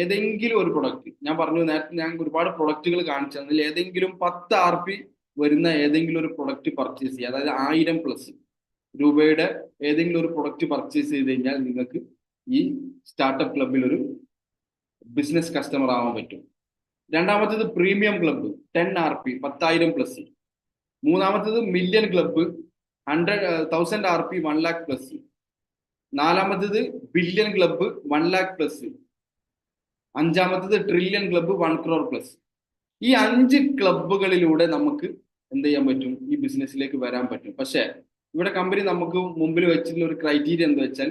ഏതെങ്കിലും ഒരു പ്രൊഡക്റ്റ്, ഞാൻ പറഞ്ഞു നേരത്തെ ഞാൻ ഒരുപാട് പ്രൊഡക്റ്റുകൾ കാണിച്ചു, അതിൽ ഏതെങ്കിലും 10 RP വരുന്ന ഏതെങ്കിലും ഒരു പ്രൊഡക്റ്റ് പർച്ചേസ് ചെയ്യുക. അതായത് 1000+ രൂപയുടെ ഏതെങ്കിലും ഒരു പ്രൊഡക്റ്റ് പർച്ചേസ് ചെയ്ത് കഴിഞ്ഞാൽ നിങ്ങൾക്ക് ഈ സ്റ്റാർട്ടപ്പ് ക്ലബിൽ ഒരു ബിസിനസ് കസ്റ്റമർ ആവാൻ പറ്റും. രണ്ടാമത്തേത് പ്രീമിയം ക്ലബ്ബ് 10 RP 10,000+. മൂന്നാമത്തേത് മില്യൺ ക്ലബ്ബ് 1000 RP 1 lakh+. നാലാമത്തേത് ബില്യൺ ക്ലബ്ബ് 1 lakh+. അഞ്ചാമത്തേത് ട്രില്യൺ ക്ലബ്ബ് 1 crore+. ഈ 5 ക്ലബ്ബുകളിലൂടെ നമുക്ക് എന്ത് ചെയ്യാൻ പറ്റും? ഈ ബിസിനസ്സിലേക്ക് വരാൻ പറ്റും. പക്ഷേ ഇവിടെ കമ്പനി നമുക്ക് മുമ്പിൽ വെച്ചിട്ടുള്ള ഒരു ക്രൈറ്റീരിയ എന്താ വെച്ചാൽ,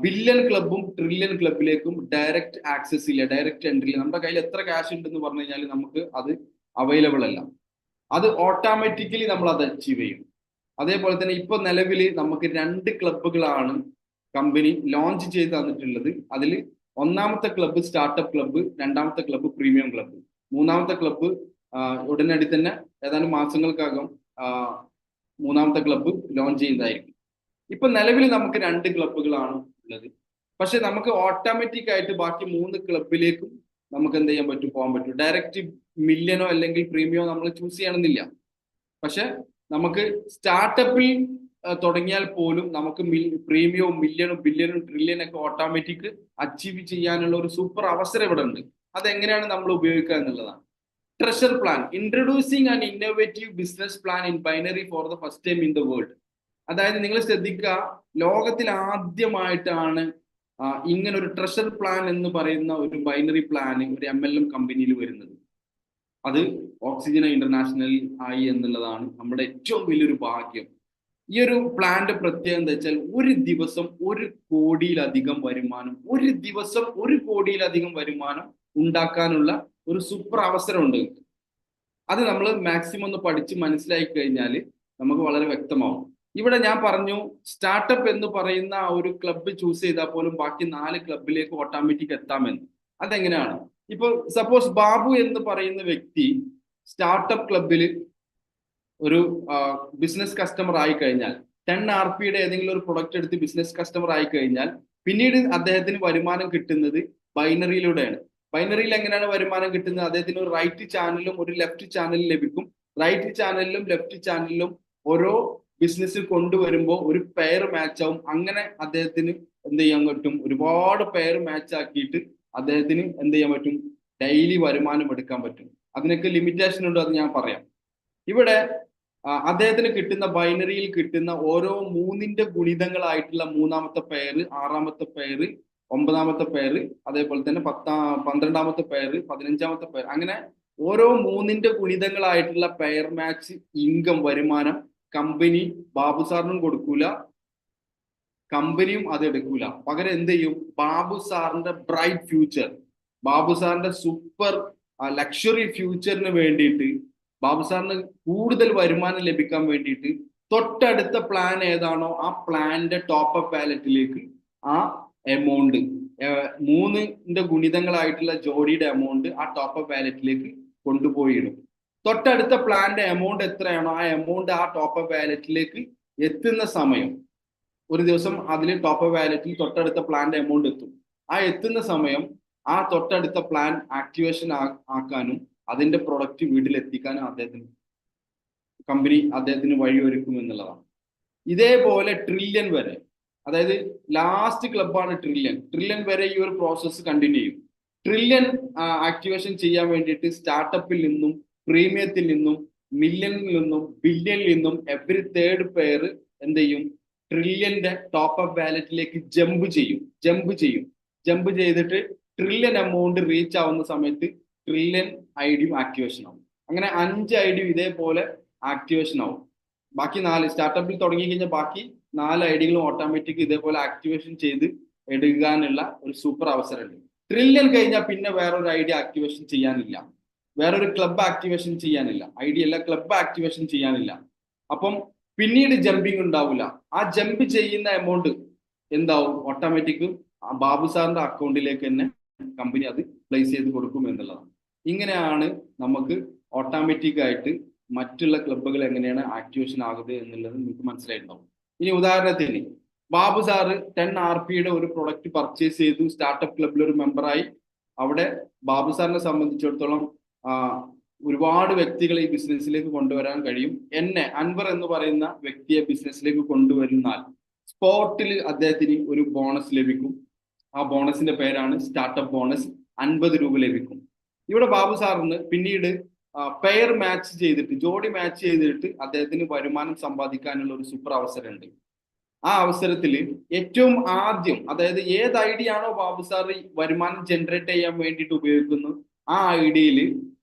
ബില്യൺ ക്ലബ്ബും ട്രില്യൺ ക്ലബിലേക്കും ഡയറക്റ്റ് ആക്സസ് ഇല്ല, ഡയറക്റ്റ് എൻട്രി ഇല്ല. നമ്മുടെ കയ്യിൽ എത്ര ക്യാഷ് ഉണ്ടെന്ന് പറഞ്ഞു കഴിഞ്ഞാൽ നമുക്ക് അത് അവൈലബിൾ അല്ല. അത് ഓട്ടോമാറ്റിക്കലി നമ്മൾ അത് അച്ചീവ് ചെയ്യും. അതേപോലെ തന്നെ ഇപ്പൊ നിലവിൽ നമുക്ക് 2 ക്ലബ്ബുകളാണ് കമ്പനി ലോഞ്ച് ചെയ്ത് തന്നിട്ടുള്ളത്. അതിൽ ഒന്നാമത്തെ ക്ലബ്ബ് സ്റ്റാർട്ടപ്പ് ക്ലബ്ബ്, രണ്ടാമത്തെ ക്ലബ്ബ് പ്രീമിയം ക്ലബ്ബ്, മൂന്നാമത്തെ ക്ലബ്ബ് ഉടനടി തന്നെ ഏതാനും മാസങ്ങൾക്കകം മൂന്നാമത്തെ ക്ലബ്ബ് ലോഞ്ച് ചെയ്യുന്നതായിരിക്കും. ഇപ്പൊ നിലവിൽ നമുക്ക് 2 ക്ലബ്ബുകളാണ് ഉള്ളത്. പക്ഷെ നമുക്ക് ഓട്ടോമാറ്റിക് ആയിട്ട് ബാക്കി 3 ക്ലബിലേക്കും നമുക്ക് എന്ത് ചെയ്യാൻ പറ്റും? പോകാൻ പറ്റും. ഡയറക്റ്റ് മില്യനോ അല്ലെങ്കിൽ പ്രീമിയോ നമ്മൾ ചൂസ് ചെയ്യണമെന്നില്ല. പക്ഷെ നമുക്ക് സ്റ്റാർട്ടപ്പിൽ തുടങ്ങിയാൽ പോലും നമുക്ക് പ്രീമിയവും മില്യണും ബില്യണും ട്രില്യനും ഒക്കെ ഓട്ടോമാറ്റിക് അച്ചീവ് ചെയ്യാനുള്ള ഒരു സൂപ്പർ അവസരം ഇവിടെ ഉണ്ട്. അതെങ്ങനെയാണ് നമ്മൾ ഉപയോഗിക്കുക എന്നുള്ളതാണ്. Treasure plan, introducing an innovative business plan in binary for the first time in the world. അതായത് നിങ്ങൾ ശ്രദ്ധിക്കുക, ലോകത്തിൽ ആദ്യമായിട്ടാണ് ഇങ്ങനെ ഒരു ട്രഷർ പ്ലാൻ എന്ന് പറയുന്ന ഒരു ബൈനറി പ്ലാൻ ഒരു MLM കമ്പനിയിൽ വരുന്നത്. അത് ഓക്സിജൻ ഇന്റർനാഷണൽ ആയി എന്നുള്ളതാണ് നമ്മുടെ ഏറ്റവും വലിയൊരു ഭാഗ്യം. ഈ ഒരു പ്ലാന്റെ പ്രത്യേകത എന്താ വെച്ചാൽ, ഒരു ദിവസം 1 കോടിയിലധികം വരുമാനം, ഒരു ദിവസം 1 കോടിയിലധികം വരുമാനം ഉണ്ടാക്കാനുള്ള ഒരു സൂപ്പർ അവസരമുണ്ട്. അത് നമ്മൾ മാക്സിമം ഒന്ന് പഠിച്ച് മനസ്സിലാക്കി കഴിഞ്ഞാൽ നമുക്ക് വളരെ വ്യക്തമാവും. ഇവിടെ ഞാൻ പറഞ്ഞു സ്റ്റാർട്ടപ്പ് എന്ന് പറയുന്ന ഒരു ക്ലബ്ബ് ചൂസ് ചെയ്താൽ പോലും ബാക്കി 4 ക്ലബിലേക്ക് ഓട്ടോമാറ്റിക് എത്താമെന്ന്. അതെങ്ങനെയാണ്? ഇപ്പൊ സപ്പോസ് ബാബു എന്ന് പറയുന്ന വ്യക്തി സ്റ്റാർട്ടപ്പ് ക്ലബിൽ ഒരു ബിസിനസ് കസ്റ്റമർ ആയി കഴിഞ്ഞാൽ, 10 RPയുടെ ഏതെങ്കിലും ഒരു പ്രൊഡക്റ്റ് എടുത്ത് ബിസിനസ് കസ്റ്റമർ ആയി കഴിഞ്ഞാൽ പിന്നീട് അദ്ദേഹത്തിന് വരുമാനം കിട്ടുന്നത് ബൈനറിയിലൂടെയാണ്. ബൈനറിയിൽ എങ്ങനെയാണ് വരുമാനം കിട്ടുന്നത്? അദ്ദേഹത്തിന് ഒരു റൈറ്റ് ചാനലും ഒരു ലെഫ്റ്റ് ചാനലും ലഭിക്കും. റൈറ്റ് ചാനലിലും ലെഫ്റ്റ് ചാനലിലും ഓരോ ബിസിനസ് കൊണ്ടുവരുമ്പോൾ ഒരു പെയർ മാച്ച് ആവും. അങ്ങനെ അദ്ദേഹത്തിന് എന്ത് ചെയ്യാൻ പറ്റും? ഒരുപാട് പെയർ മാച്ച് ആക്കിയിട്ട് അദ്ദേഹത്തിന് എന്ത് ചെയ്യാൻ പറ്റും? ഡെയിലി വരുമാനം എടുക്കാൻ പറ്റും. അതിനൊക്കെ ലിമിറ്റേഷൻ ഉണ്ട്, അത് ഞാൻ പറയാം. ഇവിടെ അദ്ദേഹത്തിന് കിട്ടുന്ന ബൈനറിയിൽ കിട്ടുന്ന ഓരോ 3ന്റെ ഗുണിതങ്ങളായിട്ടുള്ള 3ാമത്തെ പെയർ, 6ാമത്തെ പെയർ, 9ാമത്തെ പെയർ, അതേപോലെ തന്നെ 12ാമത്തെ പെയർ, 15ാമത്തെ പെയർ, അങ്ങനെ ഓരോ 3ന്റെ ഗുണിതങ്ങളായിട്ടുള്ള പെയർ മാച്ച് ഇൻകം വരുമാനം കമ്പനി ബാബു സാറിനും കൊടുക്കൂല, കമ്പനിയും അത് എടുക്കൂല. പകരം എന്ത് ചെയ്യും? ബാബു സാറിന്റെ ബ്രൈറ്റ് ഫ്യൂച്ചർ, ബാബു സാറിന്റെ സൂപ്പർ ലക്ഷറി ഫ്യൂച്ചറിന് വേണ്ടിയിട്ട്, ബാബു സാറിന് കൂടുതൽ വരുമാനം ലഭിക്കാൻ വേണ്ടിയിട്ട് തൊട്ടടുത്ത പ്ലാൻ ഏതാണോ ആ പ്ലാന്റെ ടോപ്പ് അപ്പ് വാലറ്റിലേക്ക് ആ എമൗണ്ട് 3ന്റെ ഗുണിതങ്ങളായിട്ടുള്ള ജോഡിയുടെ എമൗണ്ട് ആ ടോപ്പ് അപ്പ് വാലറ്റിലേക്ക് കൊണ്ടുപോയിടും. തൊട്ടടുത്ത പ്ലാന്റെ എമൗണ്ട് എത്രയാണോ ആ എമൗണ്ട് ആ ടോപ്പ് അപ്പ് വാലറ്റിലേക്ക് എത്തുന്ന സമയം, ഒരു ദിവസം അതിൽ ടോപ്പ് അപ്പ് വാലറ്റിൽ തൊട്ടടുത്ത പ്ലാന്റെ എമൗണ്ട് എത്തും. ആ എത്തുന്ന സമയം ആ തൊട്ടടുത്ത പ്ലാൻ ആക്ടിവേഷൻ ആക്കാനും അതിന്റെ പ്രൊഡക്റ്റ് വീട്ടിലെത്തിക്കാനും കമ്പനി അദ്ദേഹത്തിന് വഴിയൊരുക്കും എന്നുള്ളതാണ്. ഇതേപോലെ ട്രില്യൺ വരെ, അതായത് ലാസ്റ്റ് ക്ലബ്ബാണ് ട്രില്യൺ. ട്രില്യൺ വരെ ഈ ഒരു പ്രോസസ്സ് കണ്ടിന്യൂ ചെയ്യും. ട്രില്യൺ ആക്ടിവേഷൻ ചെയ്യാൻ വേണ്ടിയിട്ട് സ്റ്റാർട്ടപ്പിൽ നിന്നും പ്രീമിയത്തിൽ നിന്നും മില്യണിൽ നിന്നും ബില്യണിൽ നിന്നും എവറി തേർഡ് പെയർ എന്ത് ചെയ്യും, ട്രില്യന്റെ ടോപ്പ് അപ്പ് വാലറ്റിലേക്ക് ജമ്പ് ചെയ്തിട്ട് ട്രില്യൺ എമൗണ്ട് റീച്ച് ആവുന്ന സമയത്ത് ട്രില്യൺ ഐ ഡിയും ആക്ടിവേഷൻ ആവും. അങ്ങനെ 5 ഐ ഡിയും ഇതേപോലെ ആക്ടിവേഷൻ ആവും. ബാക്കി 4 സ്റ്റാർട്ടപ്പിൽ തുടങ്ങി കഴിഞ്ഞാൽ ബാക്കി 4 ഐ ഡികളും ഓട്ടോമാറ്റിക് ഇതേപോലെ ആക്ടിവേഷൻ ചെയ്ത് എടുക്കാനുള്ള ഒരു സൂപ്പർ അവസരമുണ്ട്. ട്രില്യൺ കഴിഞ്ഞാൽ പിന്നെ വേറൊരു ഐ ഡി ആക്ടിവേഷൻ ചെയ്യാനില്ല, വേറൊരു ക്ലബ് ആക്ടിവേഷൻ ചെയ്യാനില്ല, ഐ ഡി അല്ല ക്ലബ് ആക്ടിവേഷൻ ചെയ്യാനില്ല. അപ്പം പിന്നീട് ജമ്പിങ് ഉണ്ടാവില്ല. ആ ജമ്പ് ചെയ്യുന്ന എമൗണ്ട് എന്താവും, ഓട്ടോമാറ്റിക് ബാബു സാറിന്റെ അക്കൗണ്ടിലേക്ക് തന്നെ കമ്പനി അത് പ്ലേസ് ചെയ്ത് കൊടുക്കും എന്നുള്ളതാണ്. ഇങ്ങനെയാണ് നമുക്ക് ഓട്ടോമാറ്റിക് ആയിട്ട് മറ്റുള്ള ക്ലബ്ബുകൾ എങ്ങനെയാണ് ആക്ടിവേഷൻ ആകുന്നത് എന്നുള്ളത് നിങ്ങൾക്ക് മനസ്സിലായിട്ടുണ്ടാവും. ഇനി ഉദാഹരണത്തിന് ബാബു സാറ് 10 RP ഒരു പ്രൊഡക്റ്റ് പർച്ചേസ് ചെയ്തു, സ്റ്റാർട്ടപ്പ് ക്ലബിൽ ഒരു മെമ്പറായി. അവിടെ ബാബു സാറിനെ സംബന്ധിച്ചിടത്തോളം ഒരുപാട് വ്യക്തികളെ ഈ ബിസിനസ്സിലേക്ക് കൊണ്ടുവരാൻ കഴിയും. എന്നെ അൻവർ എന്ന് പറയുന്ന വ്യക്തിയെ ബിസിനസ്സിലേക്ക് കൊണ്ടുവരുന്നാൽ സ്പോട്ടിൽ അദ്ദേഹത്തിന് ഒരു ബോണസ് ലഭിക്കും. ആ ബോണസിന്റെ പേരാണ് സ്റ്റാർട്ടപ്പ് ബോണസ്. 50 രൂപ ലഭിക്കും. ഇവിടെ ബാബു സാറിന് പിന്നീട് പെയർ മാച്ച് ചെയ്തിട്ട്, ജോഡി മാച്ച് ചെയ്തിട്ട് അദ്ദേഹത്തിന് വരുമാനം സമ്പാദിക്കാനുള്ള ഒരു സൂപ്പർ അവസരമുണ്ട്. ആ അവസരത്തിൽ ഏറ്റവും ആദ്യം, അതായത് ഏത് ഐഡിയ ആണോ ബാബു സാർ വരുമാനം ജനറേറ്റ് ചെയ്യാൻ വേണ്ടിയിട്ട് ഉപയോഗിക്കുന്നത്, ആ ഐഡിയയിൽ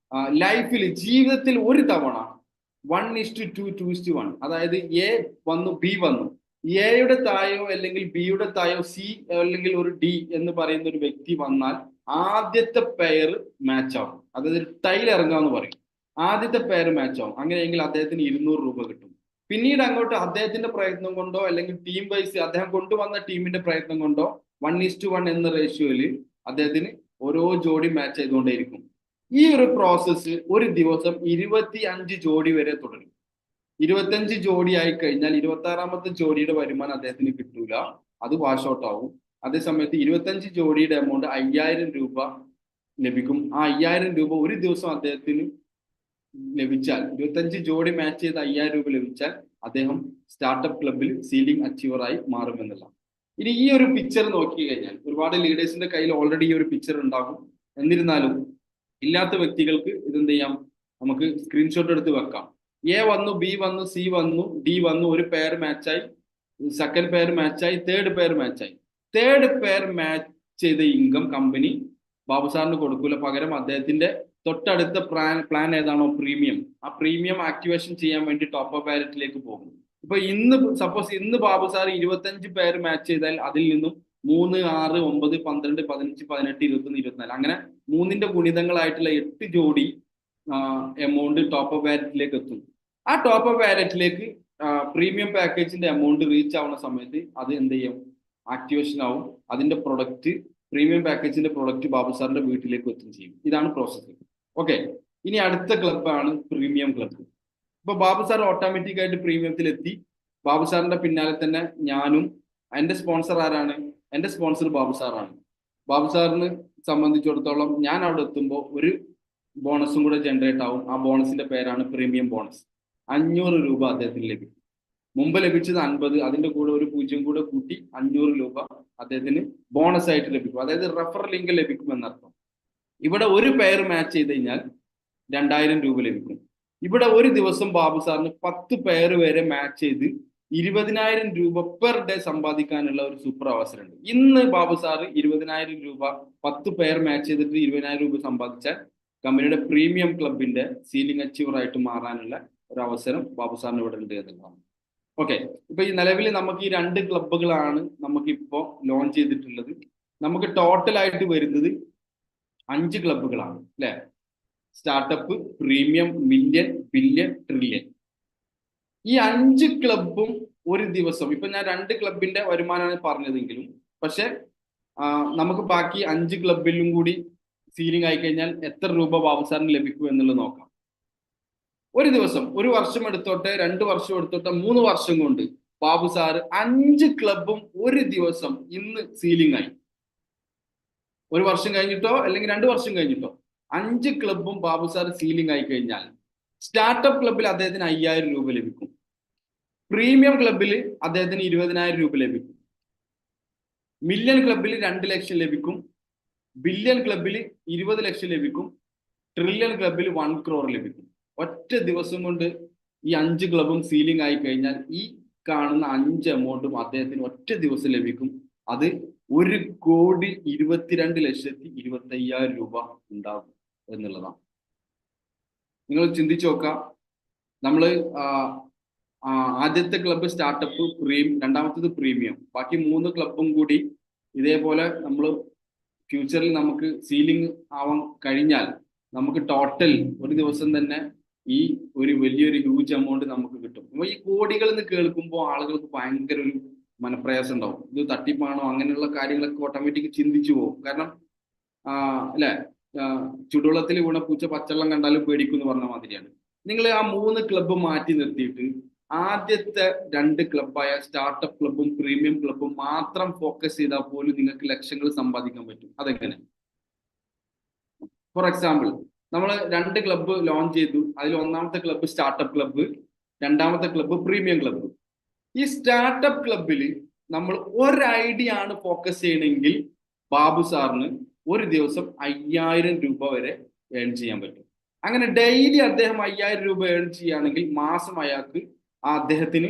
ലൈഫിൽ ജീവിതത്തിൽ ഒരു തവണ 1:2 2:1, അതായത് എ വന്നു ബി വന്നു, എയുടെ തായോ അല്ലെങ്കിൽ ബിയുടെ തായോ സി അല്ലെങ്കിൽ ഒരു ഡി എന്ന് പറയുന്ന ഒരു വ്യക്തി വന്നാൽ ആദ്യത്തെ പെയർ മാച്ച് ആവും. അതായത് ടൈൽ ഇറങ്ങാന്ന് പറയും. ആദ്യത്തെ പെയർ മാച്ച് ആവും. അങ്ങനെയെങ്കിൽ അദ്ദേഹത്തിന് 200 രൂപ കിട്ടും. പിന്നീട് അങ്ങോട്ട് അദ്ദേഹത്തിന്റെ പ്രയത്നം കൊണ്ടോ അല്ലെങ്കിൽ ടീം വൈസ് അദ്ദേഹം കൊണ്ടുവന്ന ടീമിന്റെ പ്രയത്നം കൊണ്ടോ 1:1 എന്ന റേഷ്യോയിൽ അദ്ദേഹത്തിന് ഓരോ ജോഡി മാച്ച് ചെയ്തുകൊണ്ടേയിരിക്കും. ഈ ഒരു പ്രോസസ്സ് ഒരു ദിവസം 25 ജോഡി വരെ തുടരും. 25 ജോഡി ആയി കഴിഞ്ഞാൽ 26ാമത്തെ ജോഡിയുടെ വരുമാനം അദ്ദേഹത്തിന് കിട്ടൂല, അത് വാഷ് ഔട്ട് ആവും. അതേസമയത്ത് 25 ജോഡിയുടെ എമൗണ്ട് 5000 രൂപ ലഭിക്കും. ആ 5000 രൂപ ഒരു ദിവസം അദ്ദേഹത്തിന് ലഭിച്ചാൽ, 25 ജോഡി മാച്ച് ചെയ്ത് 5000 രൂപ ലഭിച്ചാൽ അദ്ദേഹം സ്റ്റാർട്ടപ്പ് ക്ലബിൽ സീലിംഗ് അച്ചീവറായി മാറുമെന്നുള്ള. ഇനി ഈ ഒരു പിക്ചർ നോക്കി കഴിഞ്ഞാൽ ഒരുപാട് ലീഡേഴ്സിന്റെ കയ്യിൽ ഓൾറെഡി ഈ ഒരു പിക്ചർ ഉണ്ടാകും. എന്നിരുന്നാലും ഇല്ലാത്ത വ്യക്തികൾക്ക് ഇതെന്ത് ചെയ്യാം, നമുക്ക് സ്ക്രീൻഷോട്ട് എടുത്ത് വെക്കാം. എ വന്നു, ബി വന്നു, സി വന്നു, ഡി വന്നു, ഒരു പെയർ മാച്ചായി, സെക്കൻഡ് പെയർ മാച്ചായി, തേർഡ് പെയർ മാച്ചായി. തേർഡ് പെയർ മാച്ച് ചെയ്ത ഇൻകം കമ്പനി ബാബു സാറിന് കൊടുക്കൂല. പകരം അദ്ദേഹത്തിന്റെ തൊട്ടടുത്ത പ്ലാൻ ഏതാണോ പ്രീമിയം, ആ പ്രീമിയം ആക്ടിവേഷൻ ചെയ്യാൻ വേണ്ടി ടോപ്പ് അപ്പ് വാലറ്റിലേക്ക് പോകും. ഇപ്പൊ സപ്പോസ് ഇന്ന് ബാബു സാർ 25 പേർ മാച്ച് ചെയ്താൽ അതിൽ നിന്നും 3, 6, 9, 12, 15, 18, 21, 24 അങ്ങനെ 3ന്റെ ഗുണിതങ്ങളായിട്ടുള്ള 8 ജോഡി എമൗണ്ട് ടോപ്പ് അപ്പ് വാലറ്റിലേക്ക് എത്തും. ആ ടോപ്പ് അപ്പ് വാലറ്റിലേക്ക് പ്രീമിയം പാക്കേജിന്റെ എമൗണ്ട് റീച്ച് ആവുന്ന സമയത്ത് അത് എന്ത് ചെയ്യും, ആക്ടിവേഷൻ ആവും. അതിന്റെ പ്രൊഡക്റ്റ്, പ്രീമിയം പാക്കേജിന്റെ പ്രൊഡക്റ്റ് ബാബു സാറിന്റെ വീട്ടിലേക്ക് എത്തും ചെയ്യും. ഇതാണ് പ്രോസസ്സ്. ഓക്കെ, ഇനി അടുത്ത ക്ലബ്ബാണ് പ്രീമിയം ക്ലബ്ബ്. ഇപ്പൊ ബാബു സാർ ഓട്ടോമാറ്റിക് ആയിട്ട് പ്രീമിയത്തിൽ എത്തി. ബാബു സാറിന്റെ പിന്നാലെ തന്നെ ഞാനും. എന്റെ സ്പോൺസർ ആരാണ്? എന്റെ സ്പോൺസർ ബാബു സാറാണ്. ബാബു സാറിന് സംബന്ധിച്ചിടത്തോളം ഞാൻ അവിടെ എത്തുമ്പോൾ ഒരു ബോണസും കൂടെ ജനറേറ്റ് ആവും. ആ ബോണസിന്റെ പേരാണ് പ്രീമിയം ബോണസ്. 500 രൂപ അദ്ദേഹത്തിന് ലഭിക്കും. മുമ്പ് ലഭിച്ചത് 50, അതിന്റെ കൂടെ ഒരു 0 കൂടെ കൂട്ടി 500 രൂപ അദ്ദേഹത്തിന് ബോണസ് ആയിട്ട് ലഭിക്കും. അതായത് റെഫർ ലിങ്ക് ലഭിക്കും എന്നർത്ഥം. ഇവിടെ ഒരു പെയർ മാച്ച് ചെയ്ത് കഴിഞ്ഞാൽ 2000 രൂപ ലഭിക്കും. ഇവിടെ ഒരു ദിവസം ബാബു സാറിന് 10 പെയർ വരെ മാച്ച് ചെയ്ത് 20000 രൂപ പെർ ഡേ സമ്പാദിക്കാനുള്ള ഒരു സൂപ്പർ അവസരമുണ്ട്. ഇന്ന് ബാബു സാർ 20000 രൂപ 10 പെയർ മാച്ച് ചെയ്തിട്ട് 20000 രൂപ സമ്പാദിച്ചാൽ കമ്പനിയുടെ പ്രീമിയം ക്ലബിന്റെ സീലിംഗ് അച്ചീവർ ആയിട്ട് മാറാനുള്ള ഒരു അവസരം ബാബു സാറിന് ഇവിടെ ഉണ്ട് എന്നുള്ളതാണ്. ഓക്കെ, ഇപ്പൊ ഈ നിലവിൽ നമുക്ക് ഈ 2 ക്ലബ്ബുകളാണ് നമുക്കിപ്പോ ലോഞ്ച് ചെയ്തിട്ടുള്ളത്. നമുക്ക് ടോട്ടലായിട്ട് വരുന്നത് 5 ക്ലബ്ബുകളാണ് അല്ലെ? Startup, premium, million, billion, trillion. ഈ 5 ക്ലബും ഒരു ദിവസം, ഇപ്പൊ ഞാൻ 2 ക്ലബിന്റെ വരുമാനമാണ് പറഞ്ഞതെങ്കിലും പക്ഷെ നമുക്ക് ബാക്കി 5 ക്ലബിലും കൂടി സീലിംഗ് ആയി കഴിഞ്ഞാൽ എത്ര രൂപ ബാബു സാറിന് ലഭിക്കും എന്നുള്ളത് നോക്കാം. ഒരു ദിവസം, 1 വർഷം എടുത്തോട്ടെ, 2 വർഷം എടുത്തോട്ടെ, 3 വർഷം കൊണ്ട് ബാബു സാർ 5 ക്ലബും ഒരു ദിവസം ഇന്ന് സീലിംഗ് ആയി. 1 വർഷം കഴിഞ്ഞിട്ടോ അല്ലെങ്കിൽ 2 വർഷം കഴിഞ്ഞിട്ടോ 5 ക്ലബും ബാബു സാർ സീലിംഗ് ആയി കഴിഞ്ഞാൽ സ്റ്റാർട്ടപ്പ് ക്ലബിൽ അദ്ദേഹത്തിന് 5000 രൂപ ലഭിക്കും. പ്രീമിയം ക്ലബിൽ അദ്ദേഹത്തിന് 20000 രൂപ ലഭിക്കും. മില്യൺ ക്ലബിൽ 2 ലക്ഷം ലഭിക്കും, ബില്യൺ ക്ലബിൽ 20 ലക്ഷം ലഭിക്കും, ട്രില്യൺ ക്ലബിൽ 1 crore ലഭിക്കും. ഒറ്റ ദിവസം കൊണ്ട് ഈ 5 ക്ലബും സീലിംഗ് ആയി കഴിഞ്ഞാൽ ഈ കാണുന്ന 5 എമൗണ്ടും അദ്ദേഹത്തിന് ഒറ്റ ദിവസം ലഭിക്കും. അത് 1,22,25,000 രൂപ ഉണ്ടാകും എന്നുള്ളതാണ്. നിങ്ങൾ ചിന്തിച്ചു നോക്കാം. നമ്മള് ആദ്യത്തെ ക്ലബ്ബ് സ്റ്റാർട്ടപ്പ്, രണ്ടാമത്തത് പ്രീമിയം, ബാക്കി 3 ക്ലബും കൂടി ഇതേപോലെ നമ്മൾ ഫ്യൂച്ചറിൽ നമുക്ക് സീലിംഗ് ആവാൻ കഴിഞ്ഞാൽ നമുക്ക് ടോട്ടൽ ഒരു ദിവസം തന്നെ ഈ ഒരു വലിയൊരു ഹ്യൂജ് എമൗണ്ട് നമുക്ക് കിട്ടും. അപ്പൊ ഈ കോടികൾ എന്ന് കേൾക്കുമ്പോൾ ആളുകൾക്ക് ഭയങ്കര ഒരു മനപ്രയാസം ഉണ്ടാവും. ഇത് തട്ടിപ്പാണോ അങ്ങനെയുള്ള കാര്യങ്ങളൊക്കെ ഓട്ടോമാറ്റിക് ചിന്തിച്ചു പോകും. കാരണം അല്ലെ, ചുടുവെള്ളത്തിൽ വീണ പൂച്ച പച്ചവെള്ളം കണ്ടാലും പേടിക്കും എന്ന് പറഞ്ഞ മാതിരിയാണ്. നിങ്ങൾ ആ 3 ക്ലബ്ബ് മാറ്റി നിർത്തിയിട്ട് ആദ്യത്തെ 2 ക്ലബ്ബായ സ്റ്റാർട്ടപ്പ് ക്ലബ്ബും പ്രീമിയം ക്ലബ്ബും മാത്രം ഫോക്കസ് ചെയ്താൽ പോലും നിങ്ങൾക്ക് ലക്ഷങ്ങൾ സമ്പാദിക്കാൻ പറ്റും. അതെങ്ങനെ? ഫോർ എക്സാമ്പിൾ, നമ്മൾ 2 ക്ലബ്ബ് ലോഞ്ച് ചെയ്തു. അതിൽ ഒന്നാമത്തെ ക്ലബ്ബ് സ്റ്റാർട്ടപ്പ് ക്ലബ്ബ്, രണ്ടാമത്തെ ക്ലബ്ബ് പ്രീമിയം ക്ലബ്ബ്. ഈ സ്റ്റാർട്ടപ്പ് ക്ലബ്ബിൽ നമ്മൾ ഒരു ഐഡിയ ആണ് ഫോക്കസ് ചെയ്യണമെങ്കിൽ ബാബു സാറിന് ഒരു ദിവസം 5,000 രൂപ വരെ ഏൺ ചെയ്യാൻ പറ്റും. അങ്ങനെ ഡെയിലി അദ്ദേഹം 5,000 രൂപ ഏൺ ചെയ്യുകയാണെങ്കിൽ മാസം അയാൾക്ക് അദ്ദേഹത്തിന്